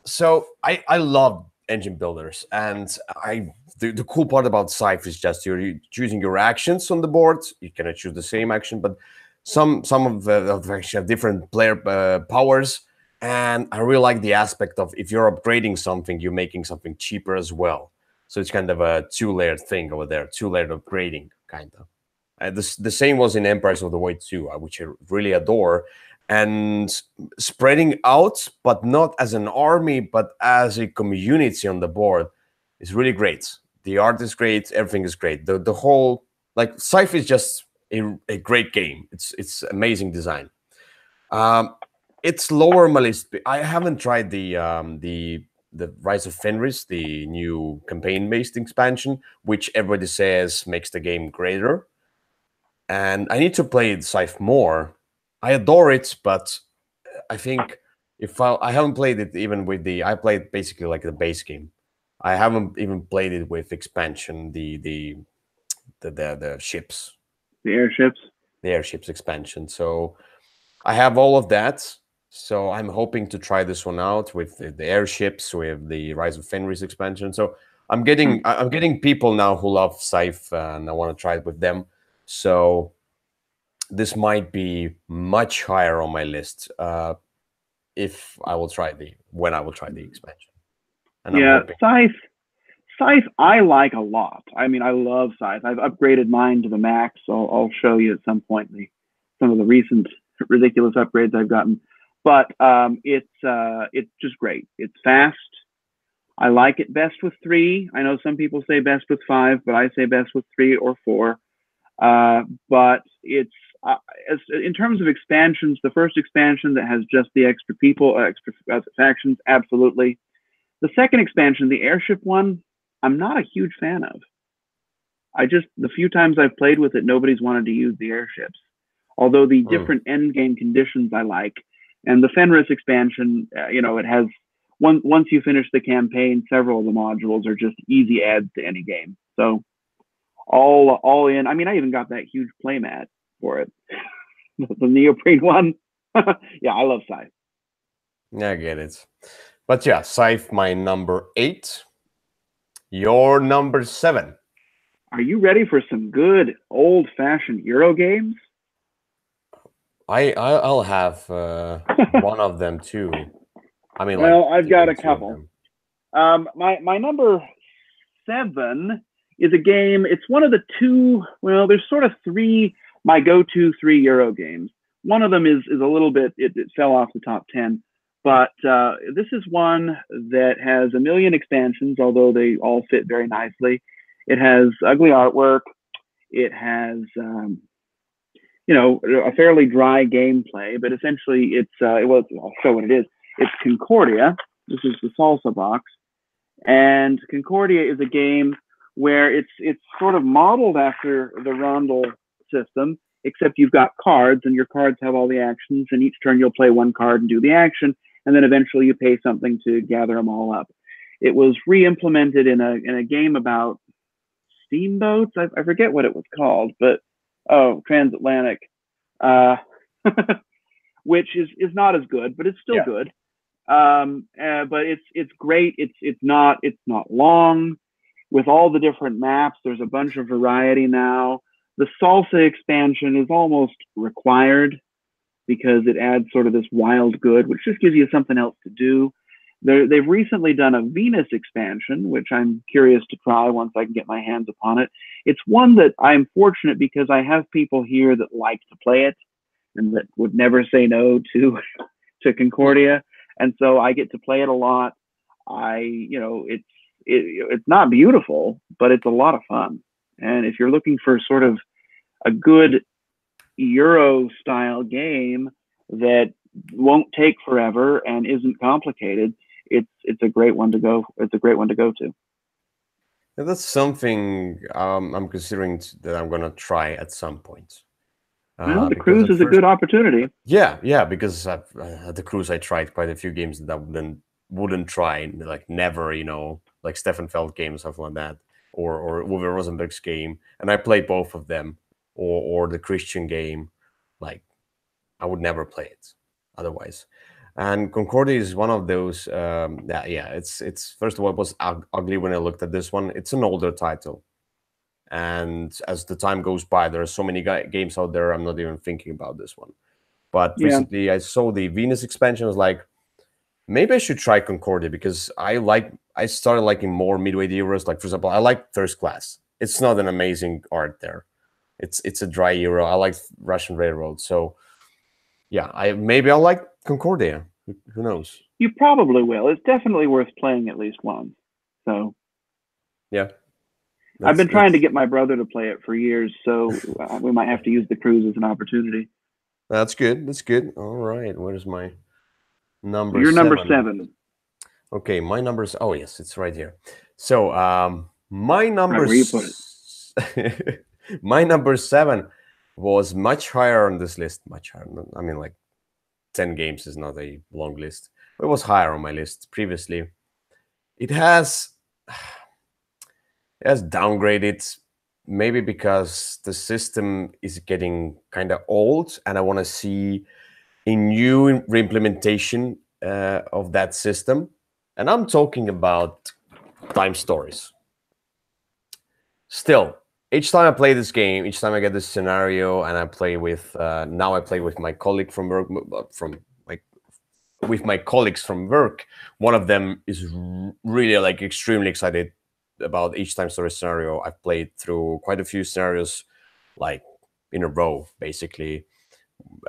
So I love engine builders, and the cool part about Scythe is just you're choosing your actions on the board. You cannot choose the same action, but some of the actually have different player powers, and I really like the aspect of if you're upgrading something, you're making something cheaper as well. So it's kind of a 2-layered thing over there, 2-layered upgrading, kind of. The same was in Empires of the Void 2, which I really adore. And spreading out, but not as an army, but as a community on the board is really great. The art is great, everything is great. The whole, like, Scythe is just a great game. It's amazing design. It's lower on my list. I haven't tried the Rise of Fenris, the new campaign-based expansion, which everybody says makes the game greater. And I need to play Scythe more. I adore it, but I think if I haven't played it even with I played basically like the base game. I haven't even played it with expansion, the ships. The airships? The airships expansion. So I have all of that. So I'm hoping to try this one out with the airships, with the Rise of Fenris expansion. So I'm getting people now who love Scythe, and I want to try it with them. So this might be much higher on my list if I will try when I will try the expansion. And yeah, Scythe I like a lot. I mean, I love Scythe. I've upgraded mine to the max. So I'll show you at some point some of the recent ridiculous upgrades I've gotten. But it's just great. It's fast. I like it best with 3. I know some people say best with 5, but I say best with 3 or 4. But it's in terms of expansions, the first expansion that has just the extra people, extra factions, absolutely. The second expansion, the airship one, I'm not a huge fan of. the few times I've played with it, nobody's wanted to use the airships. Although the Hmm. different end game conditions I like, and the Fenris expansion, it has once you finish the campaign, several of the modules are just easy adds to any game. So all in. I mean, I even got that huge playmat for it, the neoprene one. Yeah, I love Scythe. I get it. But yeah, Scythe, my number 8. Your number 7. Are you ready for some good old-fashioned Euro games? I'll have one of them too. I mean, like Well, I've got even a two of couple. them. My number 7 is a game. It's one of the two. Well, there's sort of three. My go-to 3 Euro games. One of them is a little bit. It fell off the top 10, but this is one that has a million expansions, although they all fit very nicely. It has ugly artwork. It has a fairly dry gameplay, but essentially I'll show what it is. It's Concordia. This is the salsa box, and Concordia is a game where it's sort of modeled after the Rondel system, except you've got cards, and your cards have all the actions, and each turn you'll play one card and do the action, and then eventually you pay something to gather them all up. It was re-implemented in a game about steamboats. I forget what it was called, but transatlantic, uh, which is not as good, but it's still Yeah. good. But it's great. It's not long. With all the different maps, there's a bunch of variety now. The salsa expansion is almost required because it adds sort of this wild good, which just gives you something else to do. They've recently done a Venus expansion, which I'm curious to try once I can get my hands upon it. It's one that I'm fortunate because I have people here that like to play it and that would never say no to Concordia, and so I get to play it a lot. It's not beautiful, but it's a lot of fun. And if you're looking for sort of a good Euro style game that won't take forever and isn't complicated, it's a great one to go. It's a great one to go to. Yeah, that's something I'm considering that I'm gonna try at some point. Well, the Because cruise at is a first, good opportunity. yeah, because at the cruise I tried quite a few games that I wouldn't try, like never, like Steffenfeld game, something like that, or Uwe Rosenberg's game, and I played both of them, or the Christian game, like I would never play it otherwise. And Concordia is one of those. Yeah. It's first of all, it was ugly when I looked at this one. It's an older title, and as the time goes by, there are so many games out there. I'm not even thinking about this one. But Yeah, recently, I saw the Venus expansion. I was like, maybe I should try Concordia because I started liking more midway Euros. Like for example, I like First Class. It's not an amazing art there. It's a dry Euro. I like Russian Railroad. So yeah, I'll like Concordia. Who knows? you probably will. It's definitely worth playing at least once. So Yeah, I've that's been trying to that's get my brother to play it for years, so we might have to use the cruise as an opportunity. that's good. That's good. All right, where's my number You're number 7? 7, Okay, my number's. Oh yes, it's right here. So my right where you put it. my number 7 was much higher on this list. Much higher. I mean, like 10 games is not a long list. It was higher on my list previously. It has downgraded, maybe because the system is getting kind of old, and I want to see a new reimplementation of that system. And I'm talking about time stories. Still, each time I play this game, each time I get this scenario, and I play with now I play with my colleague from work, with my colleagues from work. One of them is really like extremely excited about each time story scenario. I've played through quite a few scenarios, like in a row, basically.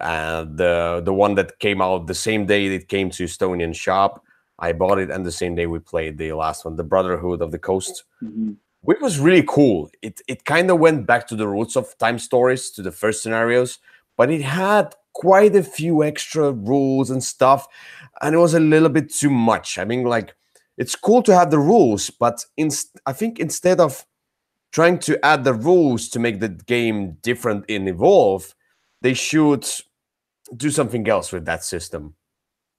And the one that came out the same day it came to Estonian shop, I bought it, and the same day we played the last one, the Brotherhood of the Coast, Mm-hmm. which was really cool. It kind of went back to the roots of time stories, to the first scenarios, but it had quite a few extra rules and stuff, and it was a little bit too much. I mean, like, it's cool to have the rules, but I think instead of trying to add the rules to make the game different and evolve, they should do something else with that system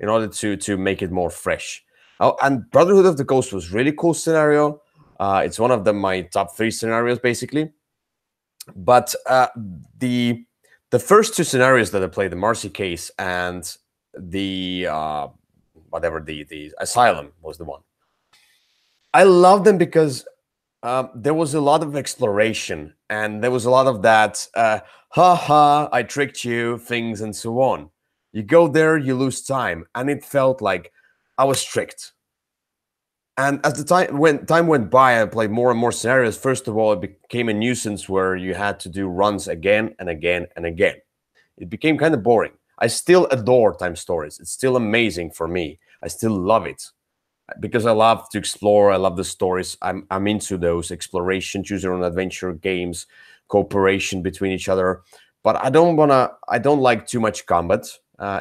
in order to make it more fresh. Oh, and Brotherhood of the Ghost was really cool scenario. It's one of my top 3 scenarios, basically. But the first 2 scenarios that I played, the Marcy Case and the whatever the Asylum was the one. I love them because there was a lot of exploration, and there was a lot of that ha ha, I tricked you things and so on. You go there, you lose time, and it felt like I was tricked. And as time went by, I played more and more scenarios. First of all, it became a nuisance where you had to do runs again and again and again. It became kind of boring. I still adore time stories. It's still amazing for me. I still love it because I love to explore. I love the stories. I'm into those exploration, choose your own adventure games, cooperation between each other. But I don't like too much combat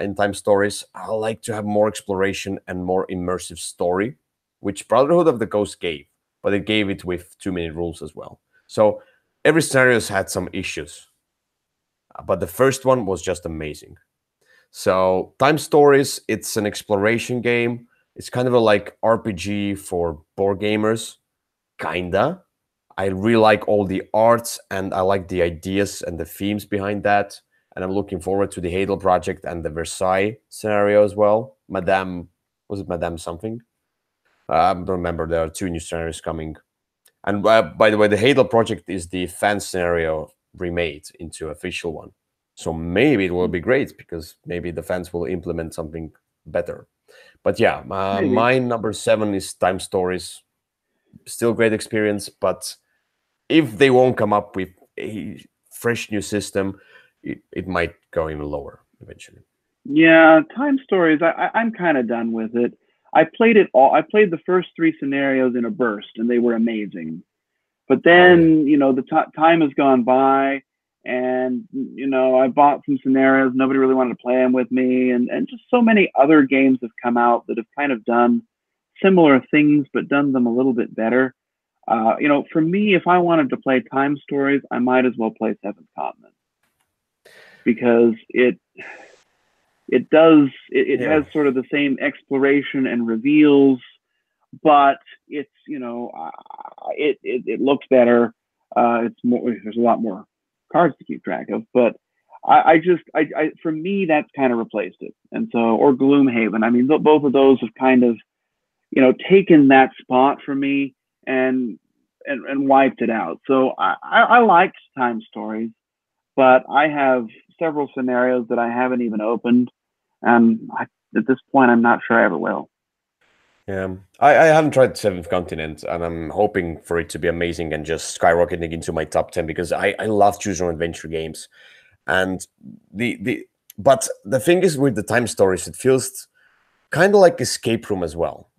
in time stories. I like to have more exploration and more immersive story, which Brotherhood of the Ghost gave, but it gave it with too many rules as well. So every scenario has had some issues, but the first one was just amazing. So Time Stories, it's an exploration game. It's kind of a like RPG for board gamers, kinda. I really like all the arts, and I like the ideas and the themes behind that. And I'm looking forward to the Hadel project and the Versailles scenario as well. Was it Madame something? I don't remember. There are 2 new scenarios coming. And by the way, the Hadel project is the fan scenario remade into official one. So maybe it will be great because maybe the fans will implement something better. But yeah, my number 7 is Time Stories. Still great experience, but if they won't come up with a fresh new system, it might go even lower eventually. Yeah, Time Stories, I'm kind of done with it. I played it all. I played the first 3 scenarios in a burst, and they were amazing. But then, the time has gone by, and, I bought some scenarios. Nobody really wanted to play them with me. And just so many other games have come out that have kind of done similar things, but done them a little bit better. For me, if I wanted to play Time Stories, I might as well play Seventh Continent, because it has sort of the same exploration and reveals, but it's it looks better. It's more, there's a lot more cards to keep track of, but I for me that's kind of replaced it. And so, or Gloomhaven. I mean, both of those have kind of taken that spot for me and wiped it out. So I liked Time Stories, but I have several scenarios that I haven't even opened, and at this point, I'm not sure I ever will. Yeah, I haven't tried Seventh Continent, and I'm hoping for it to be amazing and just skyrocketing into my top 10 because I love choose your own adventure games, and but the thing is with the Time Stories, it feels kind of like escape room as well,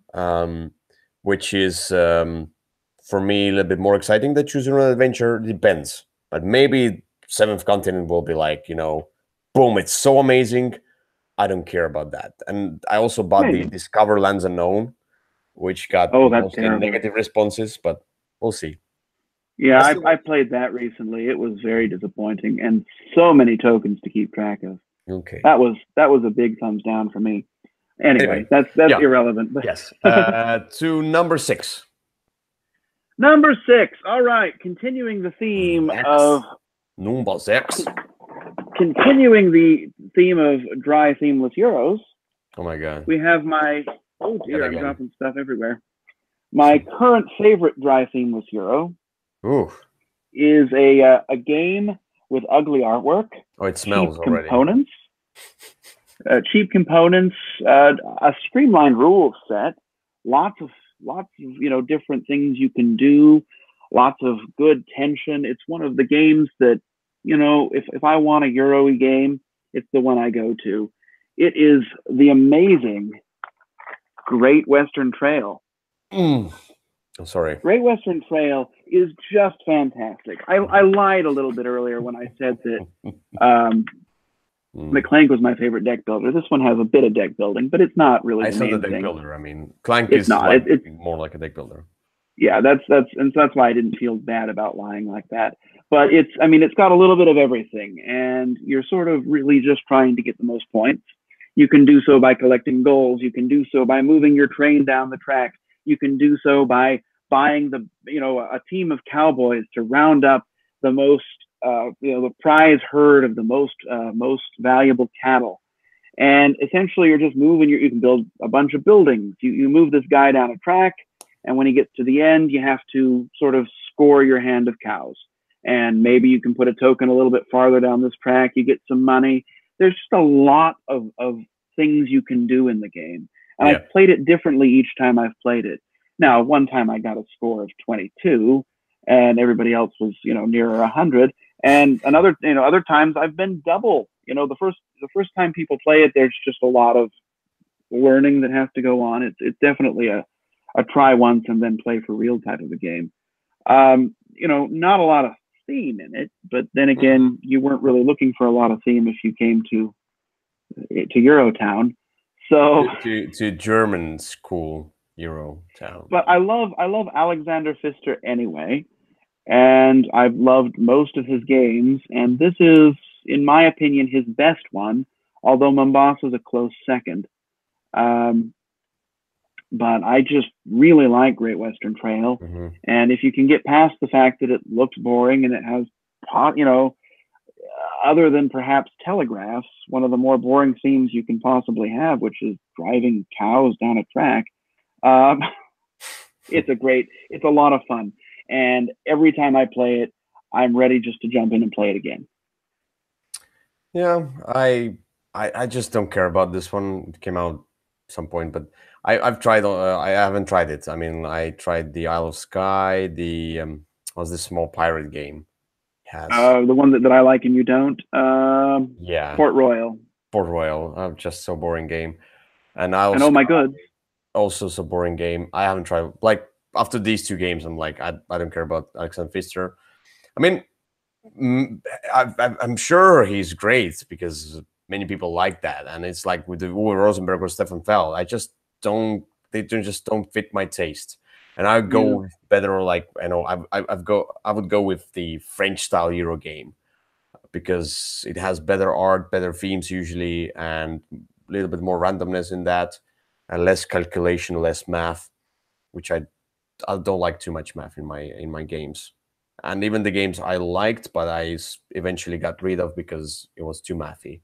which is for me a little bit more exciting than choose your own adventure. Depends, but maybe Seventh Continent will be like boom, it's so amazing. I don't care about that. And I also bought the Discover Lands Unknown, which got mostly negative responses, but we'll see. Yeah, I played that recently. It was very disappointing, and so many tokens to keep track of. Okay, that was a big thumbs down for me. Anyway, that's irrelevant. Yes. To number 6. Number 6. All right, continuing the theme of number 6. Continuing the theme of dry, themeless Euros. Oh my god. We have my I'm dropping stuff everywhere. My current favorite dry, themeless Euro is a game with ugly artwork. Oh, it smells cheap already. Components. Cheap components, a streamlined rules set, lots of different things you can do, lots of good tension. It's one of the games that if I want a Euro-y game, it's the one I go to. It is the amazing Great Western Trail. I'm sorry. Great Western Trail is just fantastic. I lied a little bit earlier when I said that McClank was my favorite deck builder. This one has a bit of deck building, but it's not really. I said the deck builder. I mean, Clank is more like a deck builder. yeah, and so that's why I didn't feel bad about lying like that. But I mean, it's got a little bit of everything, and you're sort of really just trying to get the most points. You can do so by collecting goals. You can do so by moving your train down the track. You can do so by buying a team of cowboys to round up the most, the prize herd of the most valuable cattle. And essentially, you're just moving. You can build a bunch of buildings. You move this guy down a track, and when he gets to the end, you have to sort of score your hand of cows. And maybe you can put a token a little bit farther down this track. You get some money. There's just a lot of things you can do in the game. And Yeah. I've played it differently each time I've played it. Now, one time I got a score of 22, and everybody else was, nearer 100. And other times I've been double. The first time people play it, there's just a lot of learning that has to go on. It's definitely a try once and then play for real type of a game. Not a lot of theme in it, but then again, you weren't really looking for a lot of theme if you came to Eurotown. So to German school Eurotown. but I love Alexander Pfister anyway, and I've loved most of his games, and this is, in my opinion, his best one, although Mombasa is a close second. But I just really like Great Western Trail. Mm-hmm. And if you can get past the fact that it looks boring and it has, other than perhaps telegraphs, one of the more boring themes you can possibly have, which is driving cows down a track, it's a lot of fun. And every time I play it, I'm ready just to jump in and play it again. Yeah, I just don't care about this one. It came out at some point, but I've tried. I haven't tried it. I mean, I tried the Isle of Skye. The what's this small pirate game? Has The one that I like and you don't. yeah, Port Royal. Port Royal. Just so boring game. And And oh my goods. also so boring game. I haven't tried. Like after these two games, I'm like, I don't care about Alexander Pfister. I mean, I'm sure he's great because many people like that, and it's like with the Uwe Rosenberg or Stefan Feld. I just don't. They just don't fit my taste, and I go better. Like I would go with the French style Euro game because it has better art, better themes usually, and a little bit more randomness in that, and less calculation, less math, which I don't like too much math in my games. And even the games I liked, but I eventually got rid of because it was too mathy.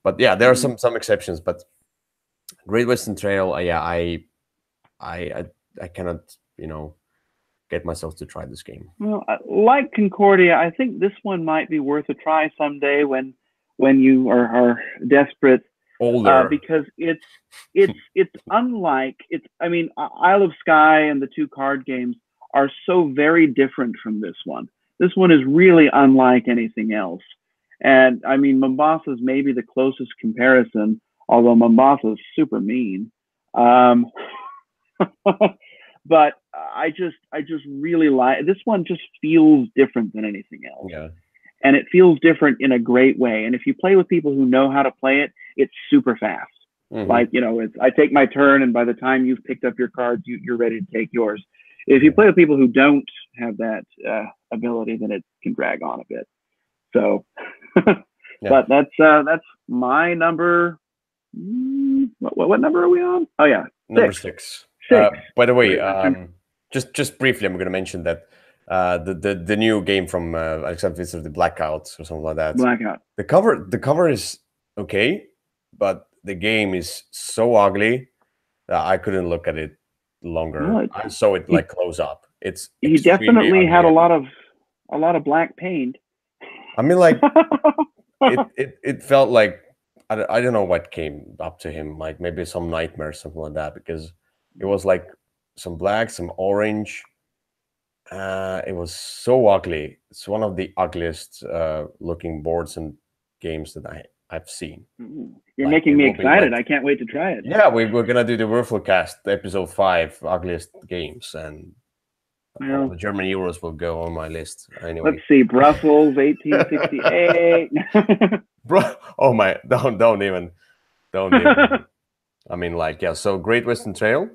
But yeah, there are some exceptions. But Great Western Trail, I cannot get myself to try this game. Well, like Concordia, I think this one might be worth a try someday when you are desperate. Older, because it's unlike it's. I mean, Isle of Skye and the two card games are so very different from this one. This one is really unlike anything else. And I mean, Mombasa is maybe the closest comparison, although Mombasa is super mean. But I just really like this one. Just feels different than anything else. yeah. And it feels different in a great way. And if you play with people who know how to play it, it's super fast. Mm-hmm. Like, it's I take my turn, and by the time you've picked up your cards, you're ready to take yours. If you play with people who don't have that ability, then it can drag on a bit. So, but that's my number. What number are we on? Oh yeah, number six. By the way, just briefly, I'm going to mention that the new game from Alexander Pfister, the Blackout or something like that. Blackout. The cover is okay, but the game is so ugly that I couldn't look at it longer. No, I saw it like close up. He definitely had a lot of black paint. I mean, like it felt like I don't know what came up to him, like maybe some nightmare, something like that, because it was like some black, some orange. It was so ugly. It's one of the ugliest looking boards and games that I've seen. You're making me excited. I can't wait to try it. Yeah, we're gonna do the Würfel Cast episode 5, ugliest games, and all the German Euros will go on my list. Anyway, let's see, Brussels, 1868. Bro, oh my! Don't even. I mean, like, yeah. So, Great Western Trail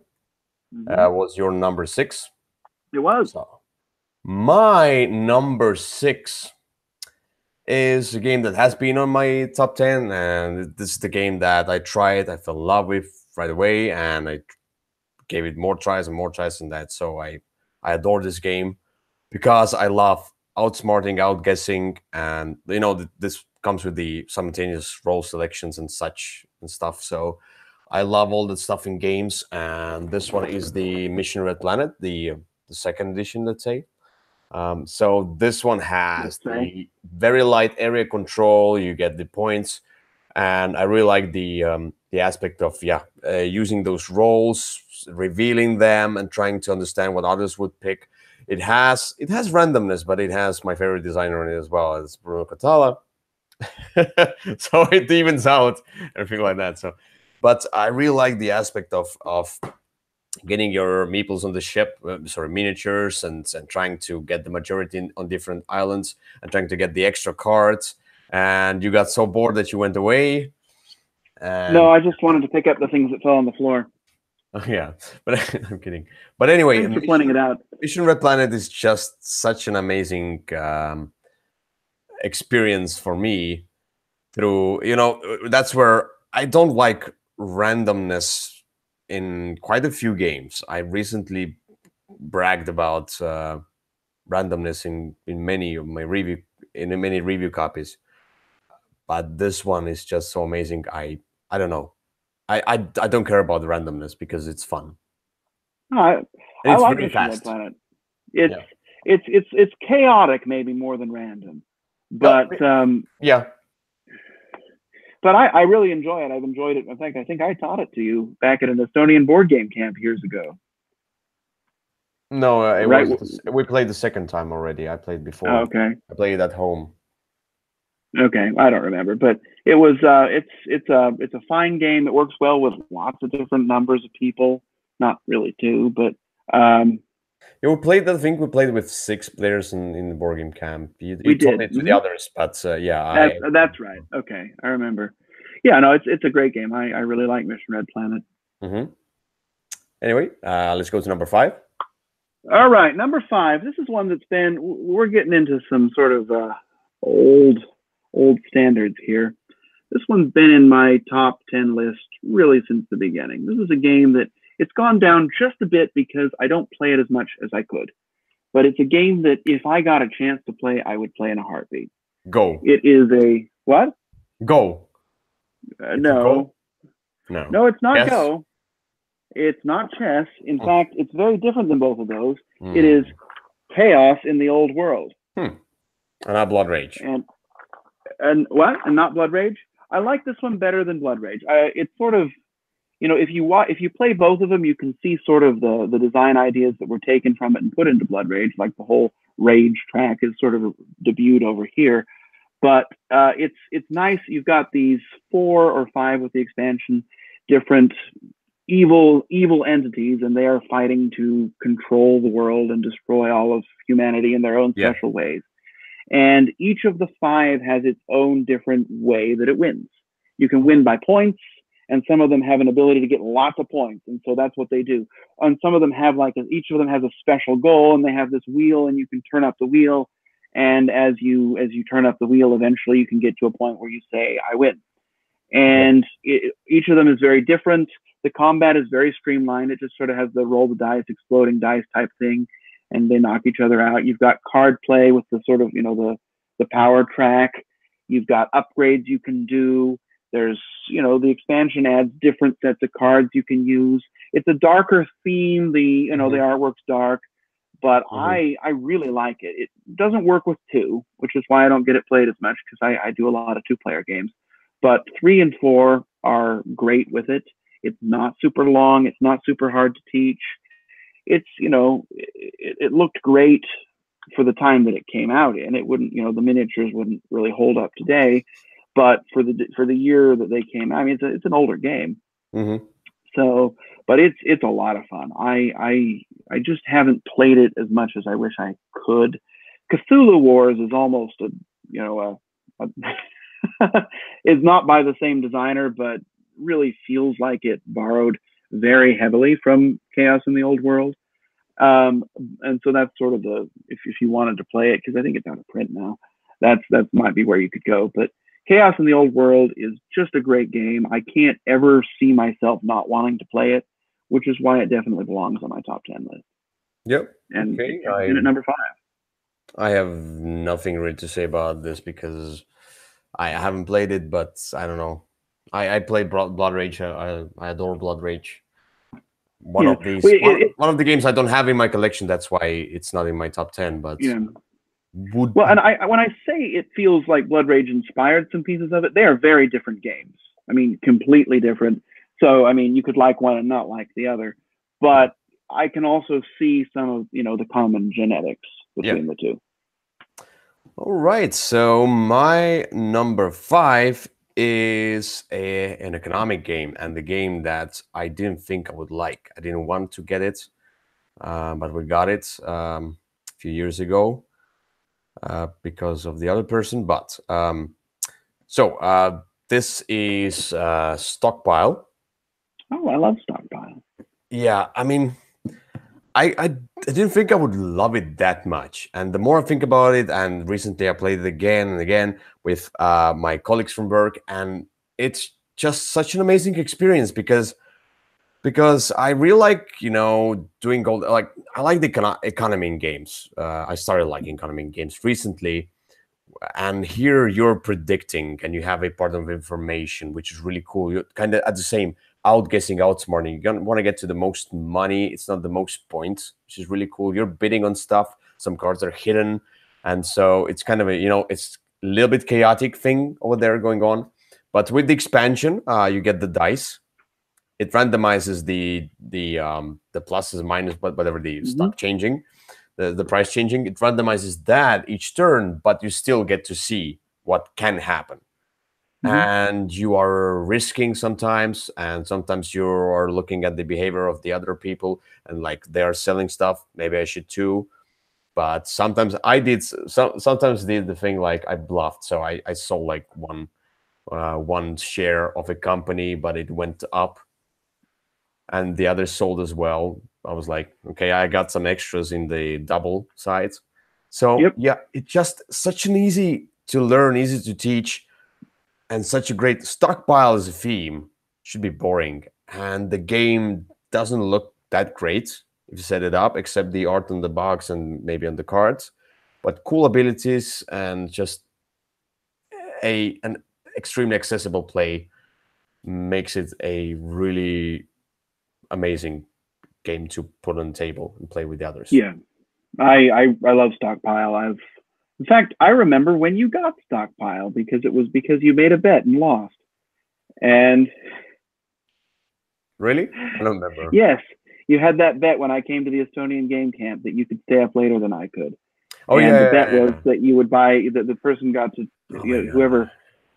was your number 6. It was. So my number 6 is a game that has been on my top 10, and this is the game that I tried, I fell in love with right away, and I gave it more tries and more tries than that. So I adore this game because I love outsmarting, outguessing, and this comes with the simultaneous role selections and such and stuff. So I love all that stuff in games, and this one is the Mission Red Planet, the second edition, let's say. So this one has Let's say. the very light area control. You get the points, and I really like the aspect of using those roles, revealing them, and trying to understand what others would pick. It has randomness, but it has my favorite designer in it as well, as Bruno Catala. So it evens out everything like that. So, but I really like the aspect of getting your meeples on the ship, miniatures, and trying to get the majority on different islands, and trying to get the extra cards. And you got so bored that you went away. No, And I just wanted to pick up the things that fell on the floor. yeah, but I'm kidding. But anyway, Thanks for pointing it out. Mission Red Planet is just such an amazing experience for me. Through that's where I don't like randomness in quite a few games. I recently bragged about randomness in many of my many review copies, but this one is just so amazing. I don't know. I don't care about the randomness because it's fun No, and I it's like very Mission Red fast. Planet. It's Yeah. it's chaotic, maybe more than random, No, but yeah. I really enjoy it. I've enjoyed it. In fact, I think I taught it to you back at an Estonian board game camp years ago. No, Right? we played the second time already. I played Oh, before. okay. I played at home. Okay, I don't remember, but it was it's a fine game. It works well with lots of different numbers of people. Not really two, but Yeah, we played. I think we played with 6 players in the board game camp. You we told did. it to the others, but yeah, That's right. Okay, I remember. Yeah, no, it's a great game. I really like Mission Red Planet. Mm-hmm. Anyway, let's go to number 5. All right, number 5. This is one that's been. We're getting into some sort of old standards here. This one's been in my top 10 list really since the beginning. This is a game that it's gone down just a bit because I don't play it as much as I could. But it's a game that if I got a chance to play, I would play in a heartbeat. Go. It is a what? Go. No. No. No, it's not Yes. Go. It's not chess. In fact, it's very different than both of those. Mm. It is Chaos in the Old World. And not Blood Rage. And what? And not Blood Rage? I like this one better than Blood Rage. It's sort of, if you play both of them, you can see sort of the design ideas that were taken from it and put into Blood Rage, like the whole rage track is sort of debuted over here. But it's nice. You've got these 4 or 5 with the expansion, different evil entities, and they are fighting to control the world and destroy all of humanity in their own special ways. And each of the 5 has its own different way that it wins. You can win by points, and some of them have an ability to get lots of points, and so that's what they do. And some of them have each of them has a special goal, and they have this wheel, and you can turn up the wheel. And as you turn up the wheel, eventually you can get to a point where you say, "I win." And each of them is very different. The combat is very streamlined. It just sort of has the roll the dice, exploding dice type thing, and they knock each other out. You've got card play with the sort of, the power track. You've got upgrades you can do. There's, the expansion adds different sets of cards you can use. It's a darker theme. The artwork's dark, but I really like it. It doesn't work with 2, which is why I don't get it played as much, because I do a lot of 2-player games. But 3 and 4 are great with it. It's not super long. It's not super hard to teach. It's, it looked great for the time that it came out in. It wouldn't, the miniatures wouldn't really hold up today, but for the year that they came out, I mean, it's an older game. So, but it's a lot of fun. I just haven't played it as much as I wish I could. Cthulhu Wars is almost is not by the same designer, but really feels like it borrowed very heavily from Chaos in the Old World. And so that's sort of if you wanted to play it, because I think it's out of print now, that might be where you could go. But Chaos in the Old World is just a great game. I can't ever see myself not wanting to play it, which is why it definitely belongs on my top 10 list. Yep. And Okay. it comes in at number 5. I have nothing really to say about this because I haven't played it, but I don't know. I played Blood Rage. I adore Blood Rage. One Yeah, of these, well, one of the games I don't have in my collection. That's why it's not in my top 10. But yeah. would Well, and when I say it feels like Blood Rage inspired some pieces of it, they are very different games. I mean, completely different. So, I mean, you could like one and not like the other, but I can also see some of the common genetics between the two. All right. So my number 5 is an economic game, and the game that I didn't think I would like. I didn't want to get it, but we got it a few years ago because of the other person. But this is Stockpile. Oh, I love Stockpile. Yeah, I mean, I didn't think I would love it that much. And the more I think about it, and recently I played it again and again with my colleagues from work, and it's just such an amazing experience because I really like doing gold. Like I like the economy in games. I started liking economy in games recently, and here you're predicting and you have a part of information which is really cool. You're kind of at the same outguessing, outsmarting. You want to get to the most money. It's not the most points, which is really cool. You're bidding on stuff. Some cards are hidden, and so it's kind of it's a little bit chaotic thing over there going on. But with the expansion, you get the dice. It randomizes the pluses, minus, whatever the stock changing, the price changing. It randomizes that each turn, but you still get to see what can happen. And you are risking sometimes, and sometimes you are looking at the behavior of the other people, and like they are selling stuff. Maybe I should too. But sometimes I did. Sometimes did the thing like I bluffed, so I sold like one share of a company, but it went up, and the others sold as well. I was like, okay, I got some extras in the double sides. So yeah, it's just such an easy to learn, easy to teach, and such a great Stockpile as a theme. Should be boring, and the game doesn't look that great if you set it up, except the art on the box and maybe on the cards. But cool abilities and just an extremely accessible play makes it a really amazing game to put on the table and play with the others. Yeah, I love Stockpile. In fact, I remember when you got Stockpile because you made a bet and lost. And really, I don't remember. Yes, you had that bet when I came to the Estonian game camp that you could stay up later than I could. Oh and yeah, the bet yeah, was that you would buy that the person got to whoever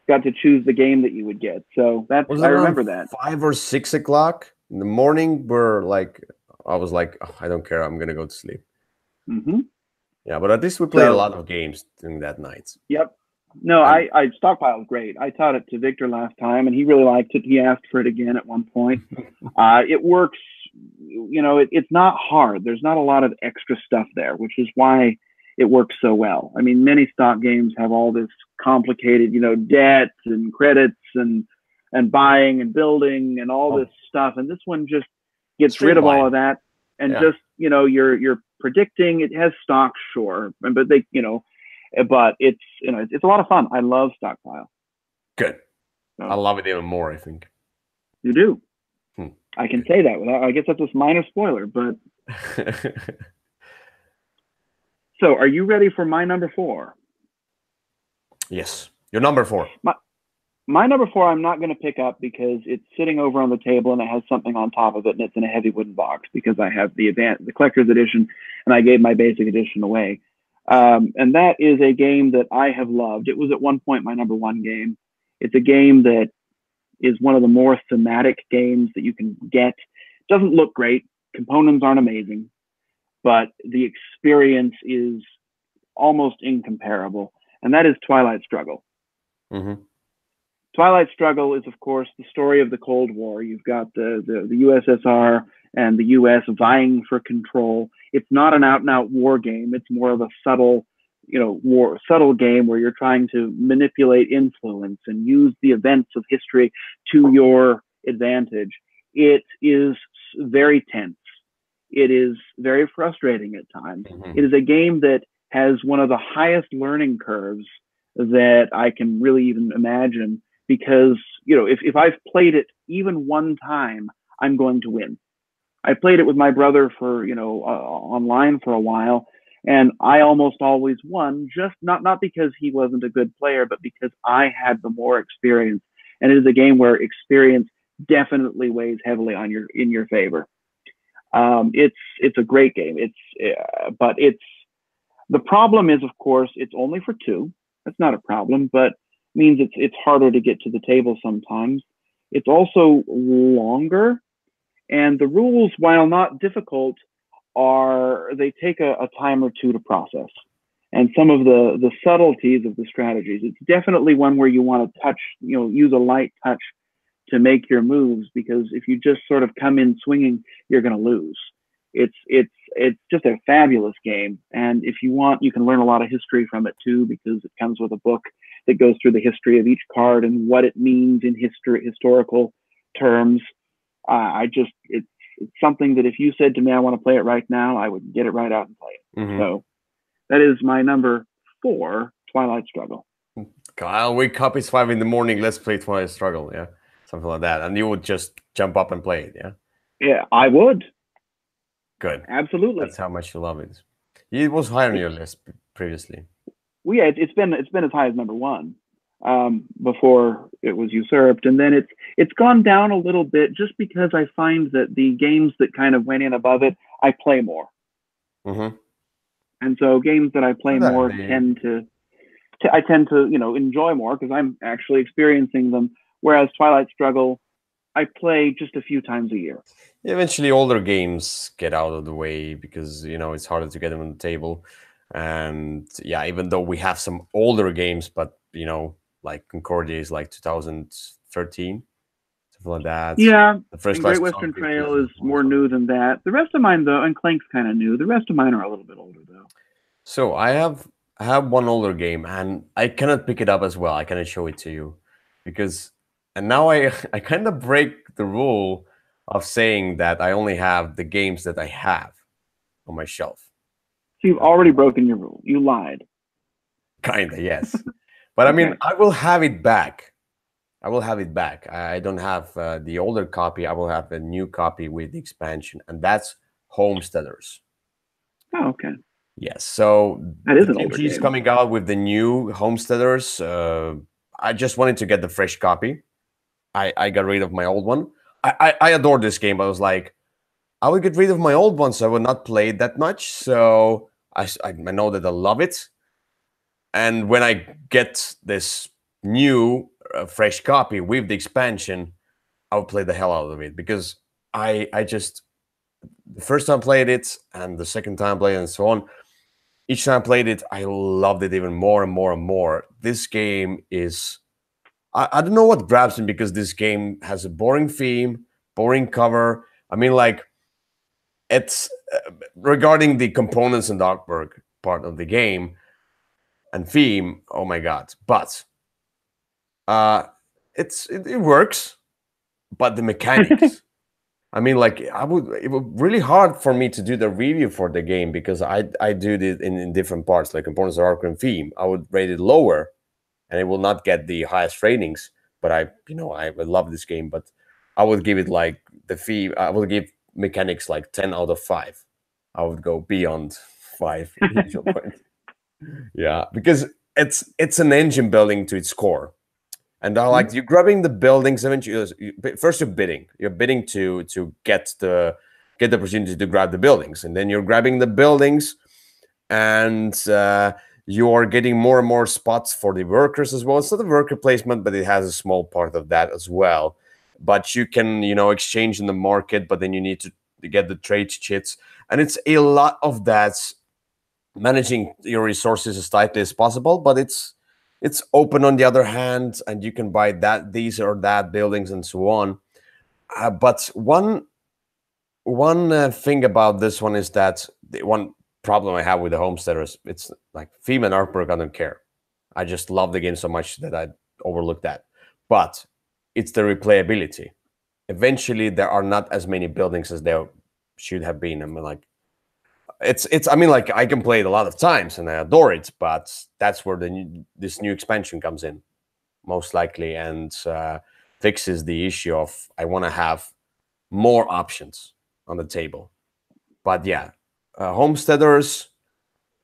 got to choose the game that you would get. So that's I remember that 5 or 6 o'clock in the morning. We're like, I was like, oh, I don't care. I'm gonna go to sleep. Yeah, but at least we played a lot of games during that night. Yep. No, I Stockpile great. I taught it to Victor last time, and he really liked it. He asked for it again at one point. It works. It's not hard. There's not a lot of extra stuff there, which is why it works so well. I mean, many stock games have all this complicated, debt and credits and buying and building and all this stuff, and this one just gets rid of all of that and just you're predicting. It has stock, sure, but but it's it's a lot of fun. I love Stockpile. Good. I love it even more, I think. You do. I can say that without. I guess that's a minor spoiler, but. So, are you ready for my number 4? Yes, your number 4. My number 4, I'm not going to pick up because it's sitting over on the table and it has something on top of it, and it's in a heavy wooden box because I have the collector's edition, and I gave my basic edition away. And that is a game that I have loved. It was at one point my number 1 game. It's a game that is one of the more thematic games that you can get. It doesn't look great. Components aren't amazing, but the experience is almost incomparable. And that is Twilight Struggle. Twilight Struggle is, of course, the story of the Cold War. You've got the USSR and the U.S. vying for control. It's not an out-and-out war game. It's more of a subtle, subtle game where you're trying to manipulate influence and use the events of history to your advantage. It is very tense. It is very frustrating at times. It is a game that has one of the highest learning curves that I can really even imagine, because, if I've played it even one time, I'm going to win. I played it with my brother for, online for a while, and I almost always won, just not because he wasn't a good player, but because I had the more experience. And it is a game where experience definitely weighs heavily in your favor. It's a great game. But the problem is, of course, it's only for two. That's not a problem, but means it's harder to get to the table sometimes. It's also longer, and the rules, while not difficult, they take a time or two to process. And some of the subtleties of the strategies, it's definitely one where you want to touch, use a light touch to make your moves, because if you just sort of come in swinging, you're going to lose. It's just a fabulous game, and if you want, you can learn a lot of history from it too, because it comes with a book that goes through the history of each card and what it means in historical terms. It's something that if you said to me, I want to play it right now, I would get it right out and play it. So that is my number 4, Twilight Struggle. I'll wake up, it's 5 in the morning, let's play Twilight Struggle, yeah? Something like that. And you would just jump up and play it, yeah? Yeah, I would. Good. Absolutely. That's how much you love it. It was higher on your list previously. Well, yeah, it's been as high as number 1 before it was usurped, and then it's gone down a little bit just because I find that the games that kind of went in above it, I play more. And so games that I play more tend to enjoy more because I'm actually experiencing them. Whereas Twilight Struggle, I play just a few times a year. Eventually, older games get out of the way because, it's harder to get them on the table. And yeah, even though we have some older games, but, like Concordia is like 2013, something like that. Yeah, the first and Great Western Trail is more new than that. The rest of mine, though, and Clank's kind of new. The rest of mine are a little bit older, though. So I have one older game, and I cannot pick it up as well. I cannot show it to you because, and now I kind of break the rule of saying that I only have the games that I have on my shelf. So you've already broken your rule. You lied. Kinda, yes. But I mean, I will have it back. I will have it back. I don't have the older copy. I will have a new copy with the expansion, and that's Homesteaders. Oh, okay. Yes, so that is an the older TG is game. coming out with the new Homesteaders. I just wanted to get the fresh copy. I got rid of my old one. I adore this game. I was like, I would get rid of my old one, so I would not play it that much. So I know that I love it. And when I get this new fresh copy with the expansion, I'll play the hell out of it because I just the first time I played it and the second time I played it and so on. Each time I played it, I loved it even more and more and more. This game is I don't know what grabs me because this game has a boring theme, boring cover. I mean, like it's regarding the components and artwork part of the game and theme. Oh my god! But it works, but the mechanics. I mean, like it was really hard for me to do the review for the game because I do it in different parts, like components, artwork, and theme. I would rate it lower, and it will not get the highest ratings. But I love this game, but I would give it like the theme. I will give mechanics like 10 out of 5. I would go beyond 5 initial point. Yeah, because it's an engine building to its core. And I like you're grabbing the buildings. Eventually, first you're bidding. You're bidding to get the opportunity to grab the buildings, and then you're grabbing the buildings, and you are getting more and more spots for the workers as well. It's not a worker placement, but it has a small part of that as well. But you can exchange in the market, but then you need to get the trade chits, and it's a lot of that managing your resources as tightly as possible. But it's open on the other hand, and you can buy these or that buildings and so on. But one one thing about this one is that the one problem I have with the Homesteaders, it's like theme and artwork. I don't care. I just love the game so much that I overlook that. But it's the replayability. Eventually, there are not as many buildings as there should have been. I mean, like it's. I mean, like I can play it a lot of times and I adore it, but that's where this new expansion comes in, most likely, and fixes the issue of I want to have more options on the table. But yeah, Homesteaders,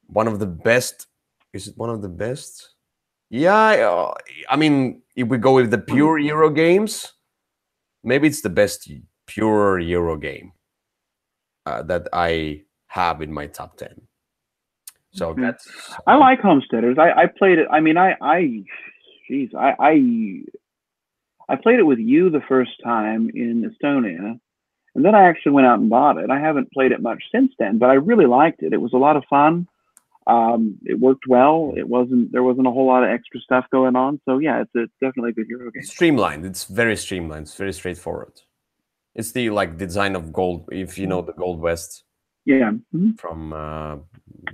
one of the best. Is it one of the best? Yeah, I mean, if we go with the pure Euro games, maybe it's the best pure Euro game that I have in my top 10. So that's. I like Homesteaders. I played it. I mean, geez, I played it with you the first time in Estonia, and then I actually went out and bought it. I haven't played it much since then, but I really liked it. It was a lot of fun. It worked well. There wasn't a whole lot of extra stuff going on. So yeah, it's definitely a good Euro game. Streamlined. It's very streamlined. It's very straightforward. It's the like design of Gold, if you know the Gold West. Yeah. From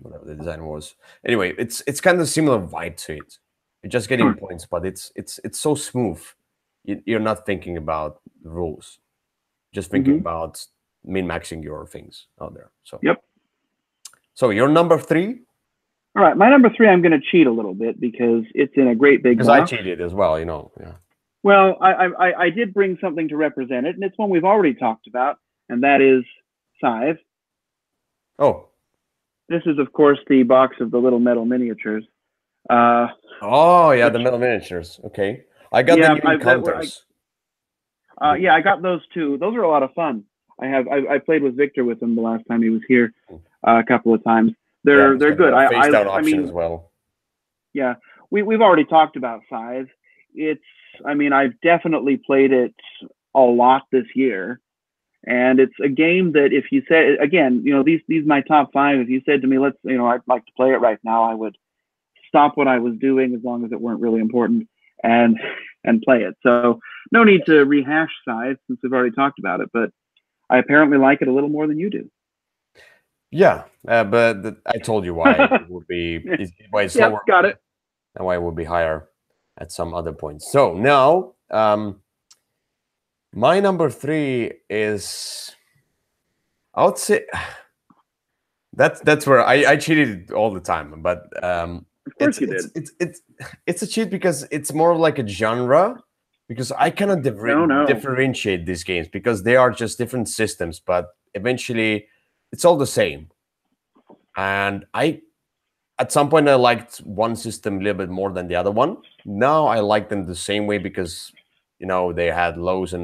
whatever the design was. Anyway, it's kind of similar vibe to it. You're just getting points, but it's so smooth. You're not thinking about the rules, just thinking about min-maxing your things out there. So yep. So your number 3. All right, my number 3. I'm going to cheat a little bit because it's in a great big box. Because I cheated as well, you know. Yeah. Well, I did bring something to represent it, and it's one we've already talked about, and that is Scythe. Oh. This is, of course, the box of the little metal miniatures. Oh, yeah, the metal miniatures. Okay. I got the new encounters. Yeah, I got those too. Those are a lot of fun. I played with Victor with them the last time he was here a couple of times. They're good. Face down option as well. Yeah, we've already talked about Scythe. I've definitely played it a lot this year. And it's a game that if you said, again, these my top 5, if you said to me, I'd like to play it right now, I would stop what I was doing as long as it weren't really important and play it. So no need to rehash Scythe since we've already talked about it, but I apparently like it a little more than you do. Yeah, but I told you why it would be why it's lower. Got it. And why it would be higher at some other points. So now, my number 3 is, I would say, that's where I cheated all the time. But of course you did. It's a cheat because it's more like a genre. Because I cannot differentiate these games because they are just different systems. But eventually, it's all the same. And at some point, I liked one system a little bit more than the other one. Now I like them the same way because, they had pros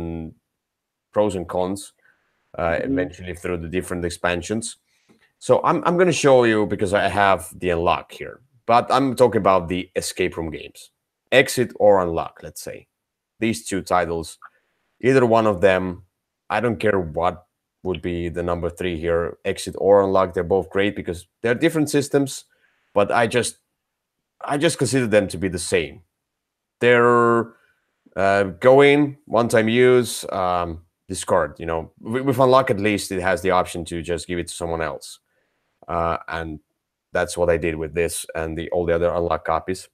and cons eventually through the different expansions. So I'm going to show you because I have the Unlock here. But I'm talking about the escape room games. Exit or Unlock, let's say. These 2 titles, either one of them, I don't care what would be the number 3 here, Exit or Unlock. They're both great because they're different systems, but I just consider them to be the same. They're go in, one-time use, discard. With Unlock at least it has the option to just give it to someone else, and that's what I did with this and all the other Unlock copies.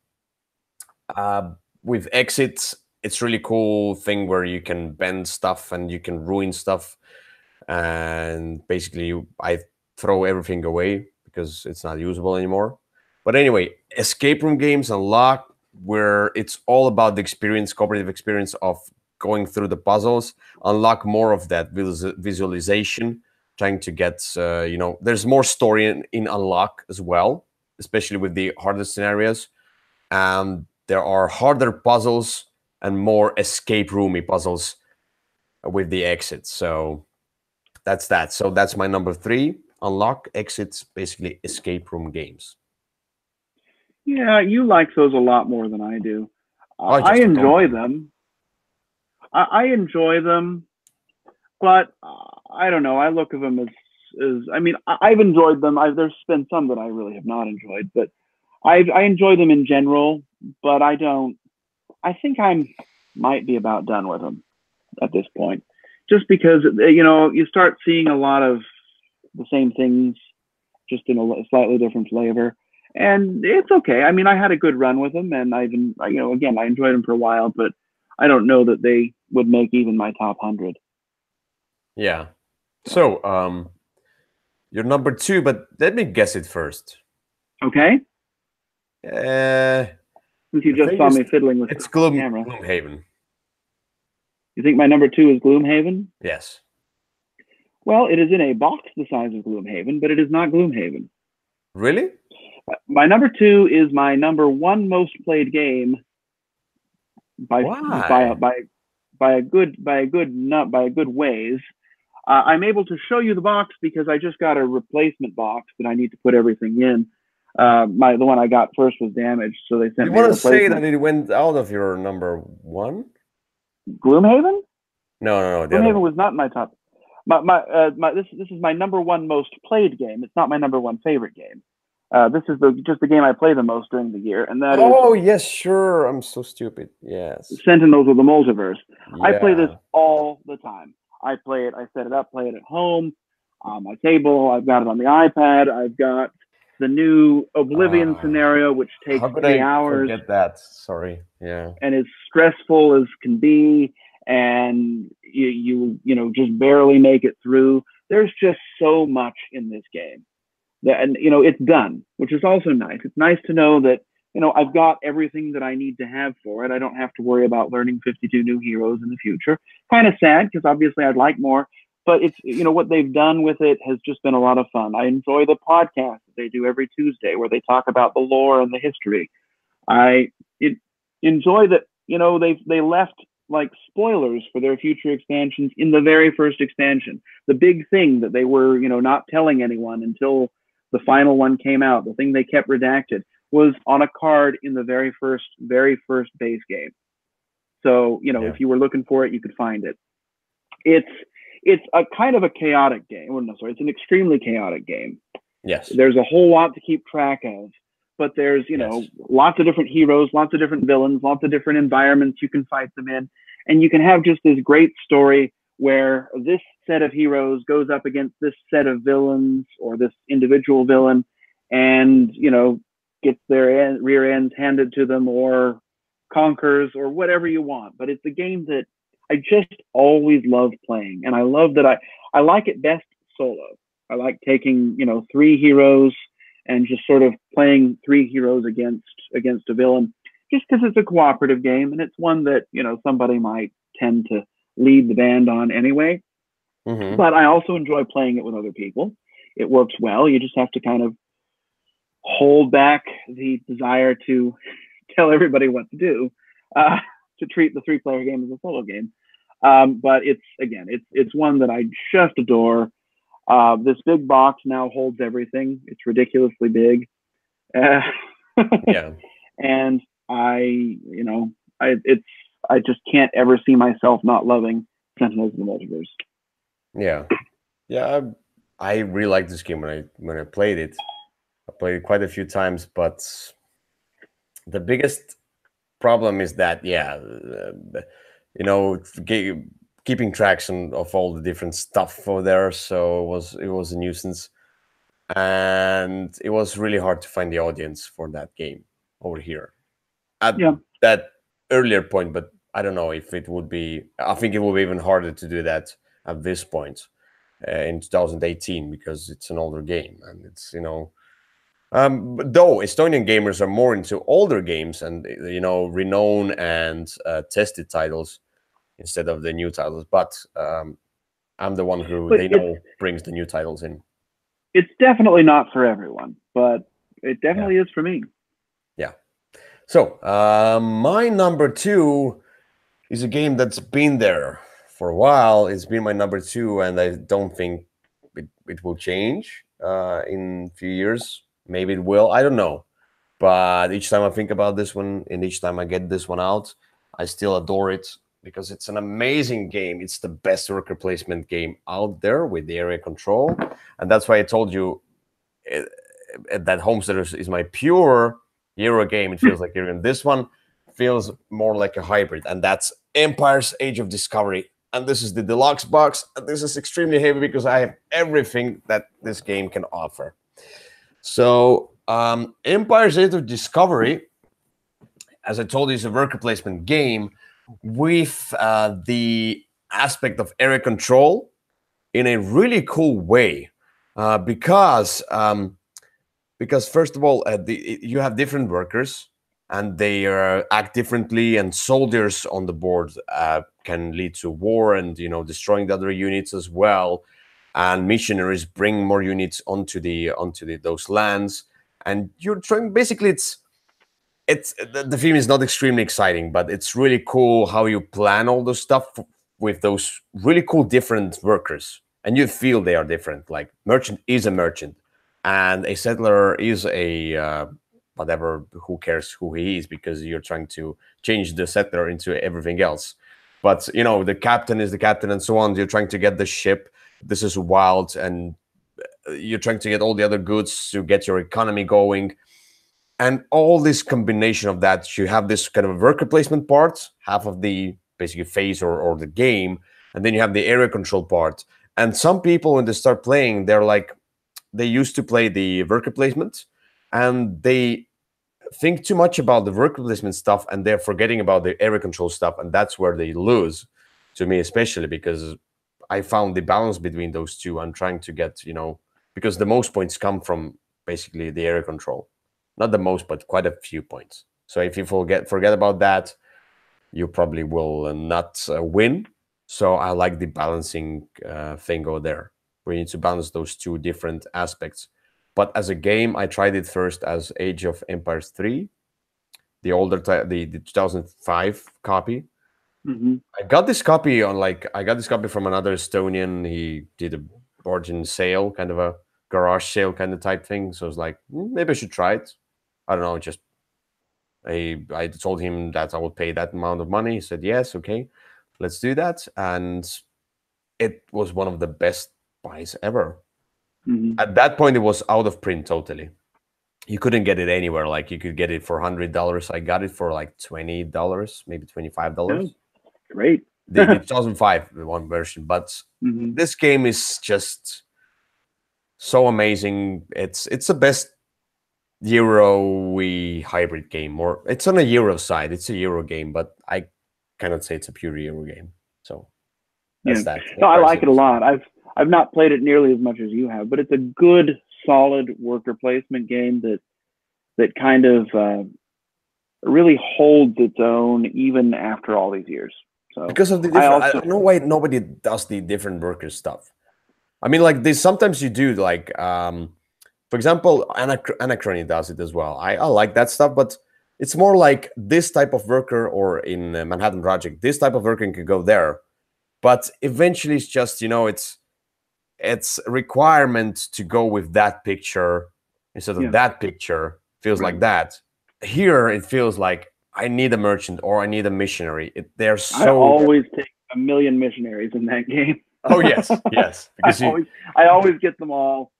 With Exit, it's really cool thing where you can bend stuff and you can ruin stuff, and basically I throw everything away because it's not usable anymore. But anyway, escape room games, Unlock, where it's all about the cooperative experience of going through the puzzles. Unlock more of that visualization, trying to get, there's more story in Unlock as well, especially with the harder scenarios. And there are harder puzzles and more escape roomy puzzles with the Exit. So that's that. So that's my number 3. Unlock, Exits, basically escape room games. Yeah, you like those a lot more than I do. I enjoy them. I enjoy them, but I don't know. I look at them as I've enjoyed them. There's been some that I really have not enjoyed, but I enjoy them in general. But I think I might be about done with them at this point, just because you start seeing a lot of the same things, just in a slightly different flavor, and it's okay. I mean, I had a good run with them, and again, I enjoyed them for a while, but I don't know that they would make even my top 100. Yeah. So, you're number 2, but let me guess it first. Okay. Uh, Since you the just thing saw is, me fiddling with it's the camera, Gloomhaven. you think my number 2 is Gloomhaven? Yes. Well, it is in a box the size of Gloomhaven, but it is not Gloomhaven. Really? My number 2 is my number 1 most played game by Why? a good ways. I'm able to show you the box because I just got a replacement box that I need to put everything in. The one I got first was damaged, so they sent You me a want to say that replacement. it went out of your number 1? Gloomhaven? No, the other Gloomhaven one. was not in my top. This is my number 1 most played game. It's not my number 1 favorite game. This is just the game I play the most during the year, and that is Oh, yes, sure. I'm so stupid. Yes. Sentinels of the Multiverse. I play this Yeah. all the time. I play it. I set it up, play it at home, on my table. I've got it on the iPad. I've got the new Oblivion Ah, scenario, which takes how could 3 hours forget that? Sorry. Yeah. and is stressful as can be, and you just barely make it through. There's just so much in this game and it's done, which is also nice. It's nice to know that I've got everything that I need to have for it. I don't have to worry about learning 52 new heroes in the future. Kind of sad because obviously I'd like more, but it's what they've done with it has just been a lot of fun. I enjoy the podcast that they do every Tuesday where they talk about the lore and the history. I enjoy that they left like spoilers for their future expansions in the very first expansion. The big thing that they were not telling anyone until the final one came out, the thing they kept redacted, was on a card in the very first base game. So Yeah. if you were looking for it, you could find it. It's a kind of a chaotic game. Well, no, sorry, it's an extremely chaotic game. Yes. There's a whole lot to keep track of, but there's Yes. lots of different heroes, lots of different villains, lots of different environments you can fight them in, and you can have just this great story where this set of heroes goes up against this set of villains or this individual villain, and gets their rear ends handed to them or conquers or whatever you want. But it's a game that I just always love playing, and I love that I like it best solo. I like taking 3 heroes and just sort of playing 3 heroes against a villain, just because it's a cooperative game and it's one that somebody might tend to lead the band on anyway. Mm-hmm. But I also enjoy playing it with other people. It works well. You just have to kind of hold back the desire to tell everybody what to do, to treat the 3-player game as a solo game. But it's one that I just adore. This big box now holds everything. It's ridiculously big, Yeah. and I just can't ever see myself not loving Sentinels of the Multiverse. Yeah. Yeah. I really like this game when I played it. I played it quite a few times, but the biggest problem is that keeping tracks of all the different stuff over there. So it was a nuisance, and it was really hard to find the audience for that game over here at Yeah, that earlier point. But I don't know if it would be. I think it would be even harder to do that at this point in 2018 because it's an older game and it's but though Estonian gamers are more into older games and renowned and tested titles instead of the new titles. But I'm the one who but they know brings the new titles in. it's definitely not for everyone, but it Yeah, definitely is for me. yeah. So my number 2 is a game that's been there for a while. It's been my number 2, and I don't think it will change in a few years. Maybe it will. I don't know. But each time I think about this one, and each time I get this one out, I still adore it because it's an amazing game. It's the best worker placement game out there with the area control. And that's why I told you that Homesteaders is my pure Euro game. It feels like Euro. And this one feels more like a hybrid. And that's Empire's Age of Discovery and this is the deluxe box. And this is extremely heavy because I have everything that this game can offer. So, Empire's Age of Discovery, as I told you, is a worker placement game with the aspect of area control in a really cool way, because first of all, you have different workers and they act differently, and soldiers on the board can lead to war and destroying the other units as well, and missionaries bring more units onto those lands, and you're trying. Basically, it's the theme is not extremely exciting, but it's really cool how you plan all the stuff with those really cool different workers, and you feel they are different. Like merchant is a merchant, and a settler is a whatever. Who cares who he is, because you're trying to change the settler into everything else. But the captain is the captain, and so on. You're trying to get the ship. This is wild, and you're trying to get all the other goods to get your economy going. And all this combination of that, you have this kind of worker placement part, half of the basically phase or the game, and then you have the area control part. And some people, when they start playing, they're like, they used to play the worker placement, and they think too much about the worker placement stuff, and they're forgetting about the area control stuff, and that's where they lose, to me especially, because I found the balance between those two. I'm trying to get, because the most points come from basically the area control. Not the most, but quite a few points. So if you forget about that, you probably will not win. So I like the balancing thing over there. We need to balance those two different aspects. But as a game, I tried it first as Age of Empires 3, the older the 2005 copy. Mm-hmm. I got this copy from another Estonian. He did a origin sale, kind of a garage sale kind of type thing. So I was like, maybe I should try it. I don't know, just I told him that I would pay that amount of money. He said, yes, okay, let's do that. And it was one of the best buys ever. Mm-hmm. At that point, it was out of print totally. You couldn't get it anywhere. Like you could get it for $100. I got it for like $20, maybe $25. Oh, great. the 2005 one version. But Mm-hmm. this game is just so amazing. It's the best Euro hybrid game, or it's on a Euro side. It's a Euro game, but I cannot say it's a pure Euro game. So that's Yeah. that. No, I like it a lot. I've not played it nearly as much as you have, but it's a good, solid worker placement game that kind of really holds its own even after all these years. So because of the different, I don't know why nobody does the different worker stuff. I mean, like this. Sometimes you do, like, for example, Anachrony does it as well. I like that stuff, but it's more like this type of worker, or in Manhattan Project, this type of worker can go there. But eventually, it's just it's a requirement to go with that picture instead of that picture. Feels like that. Here, it feels like I need a merchant or I need a missionary. They're so. I always take a million missionaries in that game. Oh yes, yes. Because I always get them all.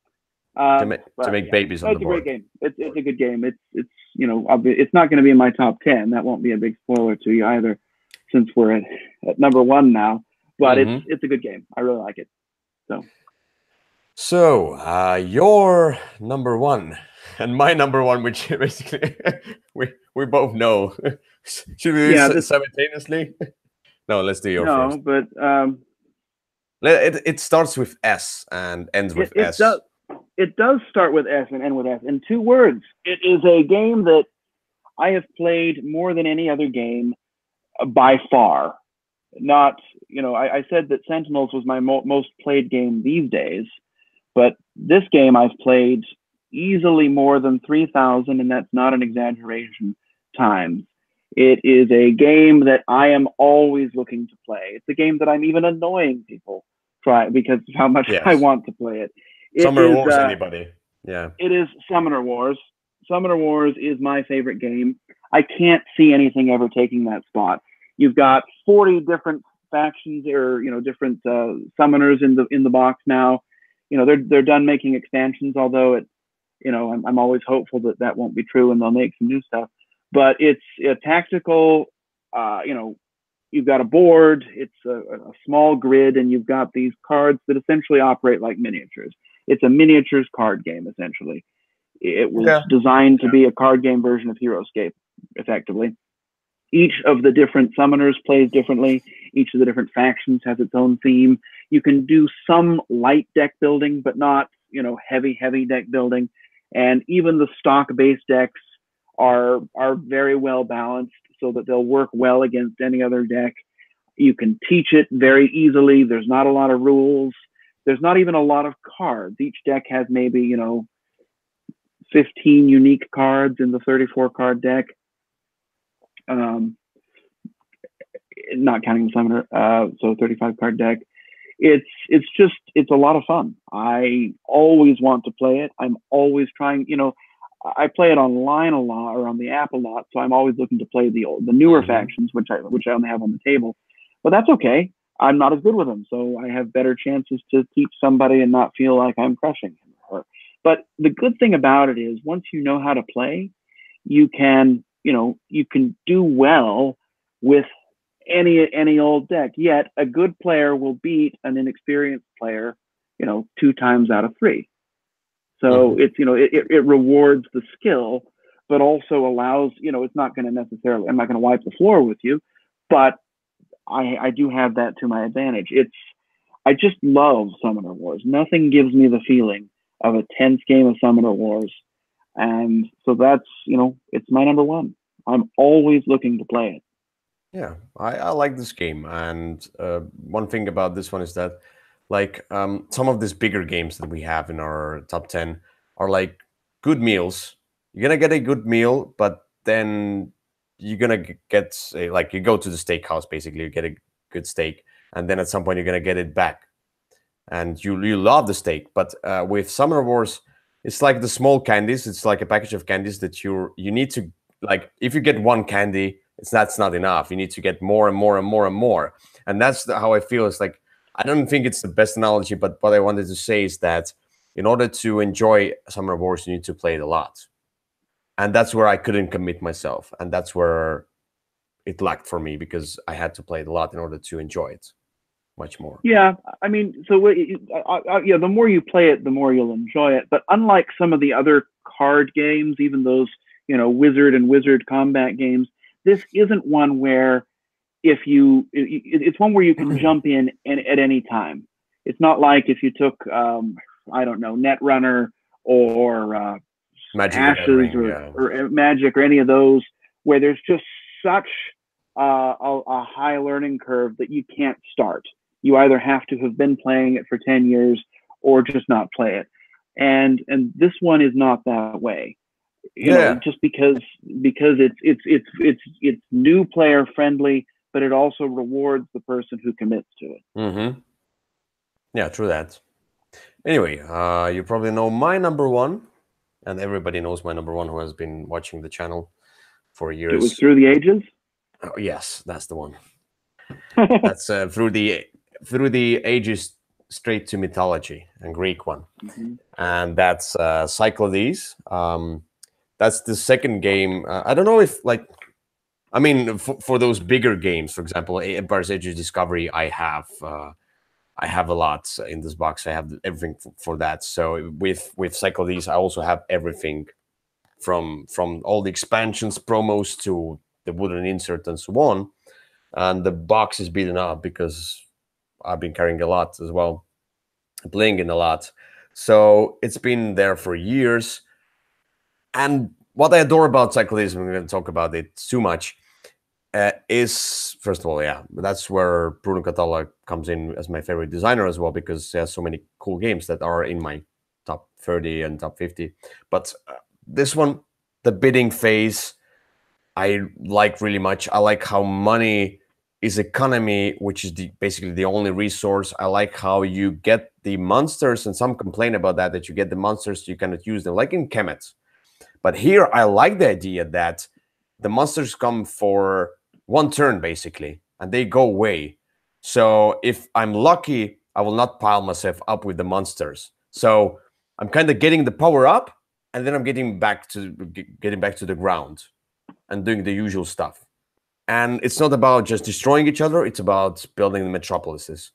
To make babies on the board. It's a great game. It's a good game. It's it's not going to be in my top 10. That won't be a big spoiler to you either, since we're at number 1 now. But it's a good game. I really like it. So your number 1 and my number 1, which basically we both know. Should we do this simultaneously? No, let's do your first. No, but it starts with S and ends with S. It does start with S and end with S. In 2 words, it is a game that I have played more than any other game by far. Not, I said that Sentinels was my most played game these days, but this game I've played easily more than 3,000, and that's not an exaggeration, times. It is a game that I am always looking to play. It's a game that I'm even annoying people try because of how much I want to play it. Summoner Wars, anybody? Yeah. It is Summoner Wars. Summoner Wars is my favorite game. I can't see anything ever taking that spot. You've got 40 different factions or different summoners in the box now. They're done making expansions, although I'm always hopeful that won't be true and they'll make some new stuff. But it's a tactical, you've got a board. It's a small grid, and you've got these cards that essentially operate like miniatures. It's a miniatures card game, essentially. It was Yeah. designed to be a card game version of HeroScape, effectively. Each of the different summoners plays differently. Each of the different factions has its own theme. You can do some light deck building, but not, heavy deck building. And even the stock base decks are very well balanced so that they'll work well against any other deck. You can teach it very easily. There's not a lot of rules. There's not even a lot of cards. Each deck has maybe, 15 unique cards in the 34 card deck. Not counting the summoner, so 35 card deck. It's a lot of fun. I always want to play it. I'm always trying, I play it online a lot or on the app a lot, so I'm always looking to play the newer factions, which I only have on the table. But that's okay. I'm not as good with them, so I have better chances to teach somebody and not feel like I'm crushing him or her. But the good thing about it is once you know how to play, you can do well with any old deck. Yet a good player will beat an inexperienced player, 2 times out of 3. So it's it rewards the skill, but also allows it's not going to necessarily, I'm not going to wipe the floor with you, but I do have that to my advantage. I just love Summoner Wars. Nothing gives me the feeling of a tense game of Summoner Wars, and so that's it's my number one. I'm always looking to play it. Yeah, I like this game, and one thing about this one is that, like, some of these bigger games that we have in our top 10 are like good meals. You're gonna get a good meal, but then you're gonna get like you go to the steakhouse, basically, you get a good steak, and then at some point you're gonna get it back, and you love the steak. But with Summer Wars, it's like the small candies. It's like a package of candies that you need to, like, if you get one candy, that's not enough. You need to get more and more and more and more. And that's how I feel. It's like, I don't think it's the best analogy, but what I wanted to say is that in order to enjoy Summer Wars, you need to play it a lot. And that's where I couldn't commit myself. And that's where it lacked for me, because I had to play it a lot in order to enjoy it much more. Yeah, I mean, so the more you play it, the more you'll enjoy it. But unlike some of the other card games, even those Wizard and Wizard combat games, this isn't one where it's one where you can jump in at any time. It's not like if you took I don't know, Netrunner or Magic Ashes or Magic or any of those, where there's just such a high learning curve that you can't start. You either have to have been playing it for 10 years or just not play it. And this one is not that way. Just because it's new player friendly, but it also rewards the person who commits to it. Yeah, true that. Anyway, you probably know my number one, and everybody knows my number one who has been watching the channel for years. It was Through the Ages? Oh, yes, that's the one. That's through the ages, straight to mythology, and Greek one. And that's Cyclades. That's the second game. I don't know if, like, I mean, for those bigger games, for example, Empire's Age of Discovery, I have a lot in this box. I have everything for that. So with Cyclades, I also have everything from all the expansions, promos, to the wooden insert and so on. And the box is beaten up because I've been carrying a lot as well, playing in a lot. So it's been there for years. And what I adore about Cyclades, we're going to talk about it too much, is, first of all, yeah, that's where Bruno Catala comes in as my favorite designer as well, because he has so many cool games that are in my top 30 and top 50. But this one, the bidding phase, I like really much. I like how money is economy, which is basically the only resource. I like how you get the monsters, and some complain about that you get the monsters, you cannot use them, like in Kemet. But here, I like the idea that the monsters come for one turn, basically, and they go away. So if I'm lucky, I will not pile myself up with the monsters. So I'm kind of getting the power up, and then I'm getting back to the ground and doing the usual stuff. And it's not about just destroying each other, it's about building the metropolises.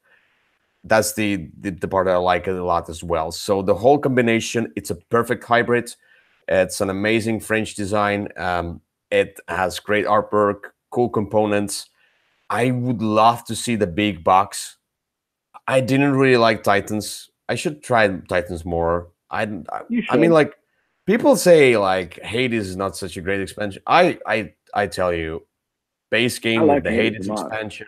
That's the part that I like a lot as well. So the whole combination, it's a perfect hybrid. It's an amazing French design. It has great artwork, cool components. I would love to see the big box. I didn't really like Titans. I should try Titans more. You I mean, should. like, people say like Hades is not such a great expansion. I tell you, base I game with like the Hades a Hades lot. expansion,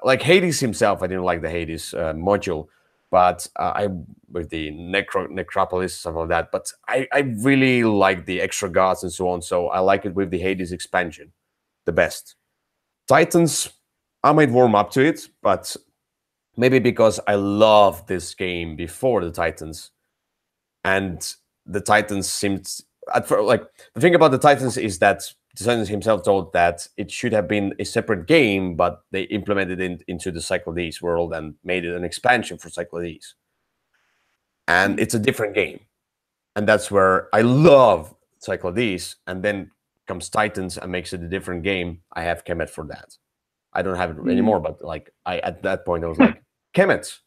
like Hades himself, I didn't like the Hades module, but I with the necropolis stuff like that. But I really like the extra gods and so on. So I like it with the Hades expansion, the best. Titans, I might warm up to it, but maybe because I loved this game before the Titans, and the Titans seemed like the thing about the Titans is that Titans himself told that it should have been a separate game, but they implemented it into the Cyclades world and made it an expansion for Cyclades, and it's a different game, and that's where I love Cyclades, and then comes Titans and makes it a different game. I have Kemet for that. I don't have it Mm. anymore, but like I at that point I was like Kemet.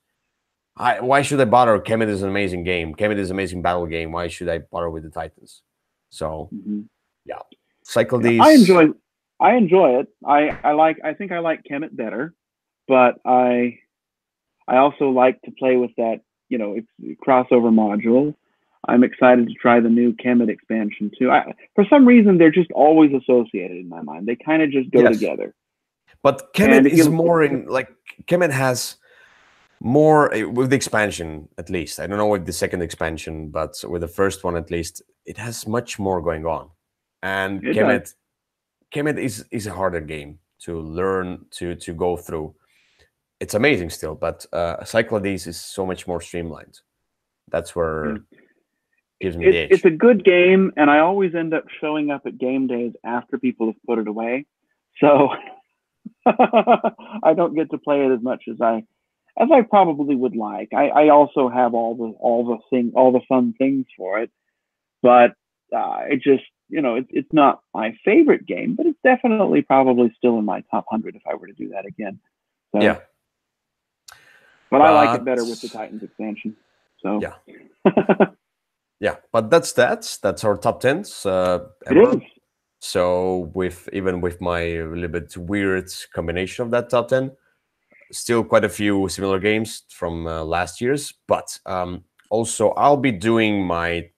Why should I bother? Kemet is an amazing game. Kemet is an amazing battle game. Why should I bother with the Titans? So Hmm. yeah, cycle Yeah, these. I enjoy it. I think I like Kemet better, but I also like to play with that, it's crossover module. I'm excited to try the new Kemet expansion too. For some reason, they're just always associated in my mind. They kind of just go Yes, together. but And Kemet if is you, more in like Kemet has more with the expansion at least. I don't know with the second expansion, but with the first one at least, it has much more going on. And it does. Kemet is a harder game to learn to go through. It's amazing still, but Cyclades is so much more streamlined. That's Yeah. where gives me the It's edge. a good game, and I always end up showing up at game days after people have put it away. So I don't get to play it as much as I probably would like. I also have all the fun things for it, but it just it's not my favorite game, but it's definitely probably still in my top 100 if I were to do that again. So, Yeah, but I like it but better with the Titans expansion. So yeah, yeah. But that's our top tens it is. ever. So with even with my little bit weird combination of that top 10, still quite a few similar games from last year's. But also I'll be doing my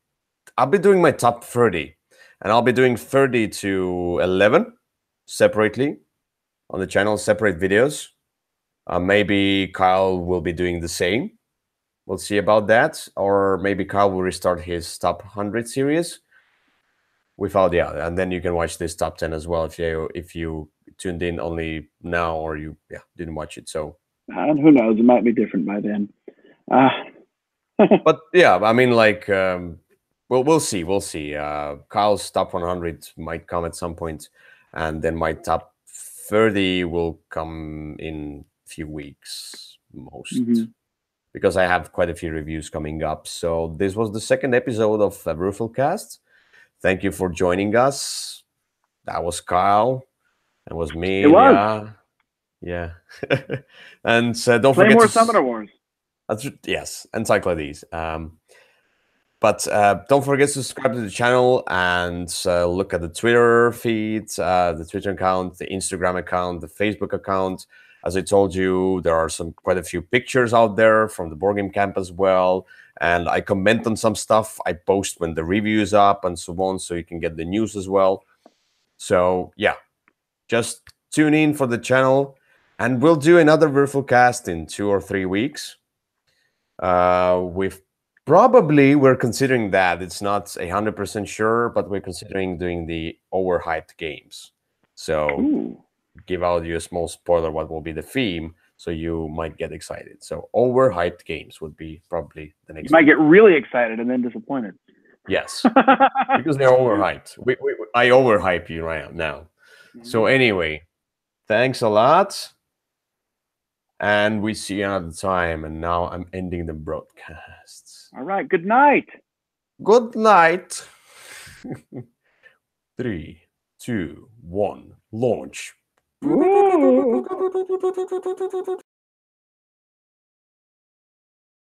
top 30, and I'll be doing 30 to 11 separately on the channel, separate videos. Maybe Kyle will be doing the same. We'll see about that. Or maybe Kyle will restart his top 100 series without, yeah, and then you can watch this top 10 as well if you tuned in only now or you didn't watch it. So, And who knows? It might be different by then. Uh, but yeah, I mean, like, we'll see. We'll see. Kyle's top 100 might come at some point, and then my top 30 will come in a few weeks most. mhm. Because I have quite a few reviews coming up. So this was the second episode of Würfel Cast. Thank you for joining us. That was Kyle. That was It me, was. Ilya. Yeah. And don't Play forget more to. Summoner Wars. Yes, encyclopedies. But don't forget to subscribe to the channel and look at the Twitter feed, the Twitter account, the Instagram account, the Facebook account. As I told you, there are quite a few pictures out there from the board game camp as well. And I comment on some stuff. I post when the review is up and so on, so you can get the news as well. So yeah, just tune in for the channel, and we'll do another Würfel Cast in 2 or 3 weeks. We've probably we're considering that it's not 100% sure, but we're considering doing the overhyped games. So Ooh. give out you a small spoiler what will be the theme, so you might get excited. So overhyped games would be probably the You next might theme. get really excited and then disappointed. Yes, because they're overhyped. I overhype you right now. So Mhm. anyway, thanks a lot. And we see you another time. And now I'm ending the broadcast. All right. Good night. Good night. 3, 2, 1. launch. Whoa.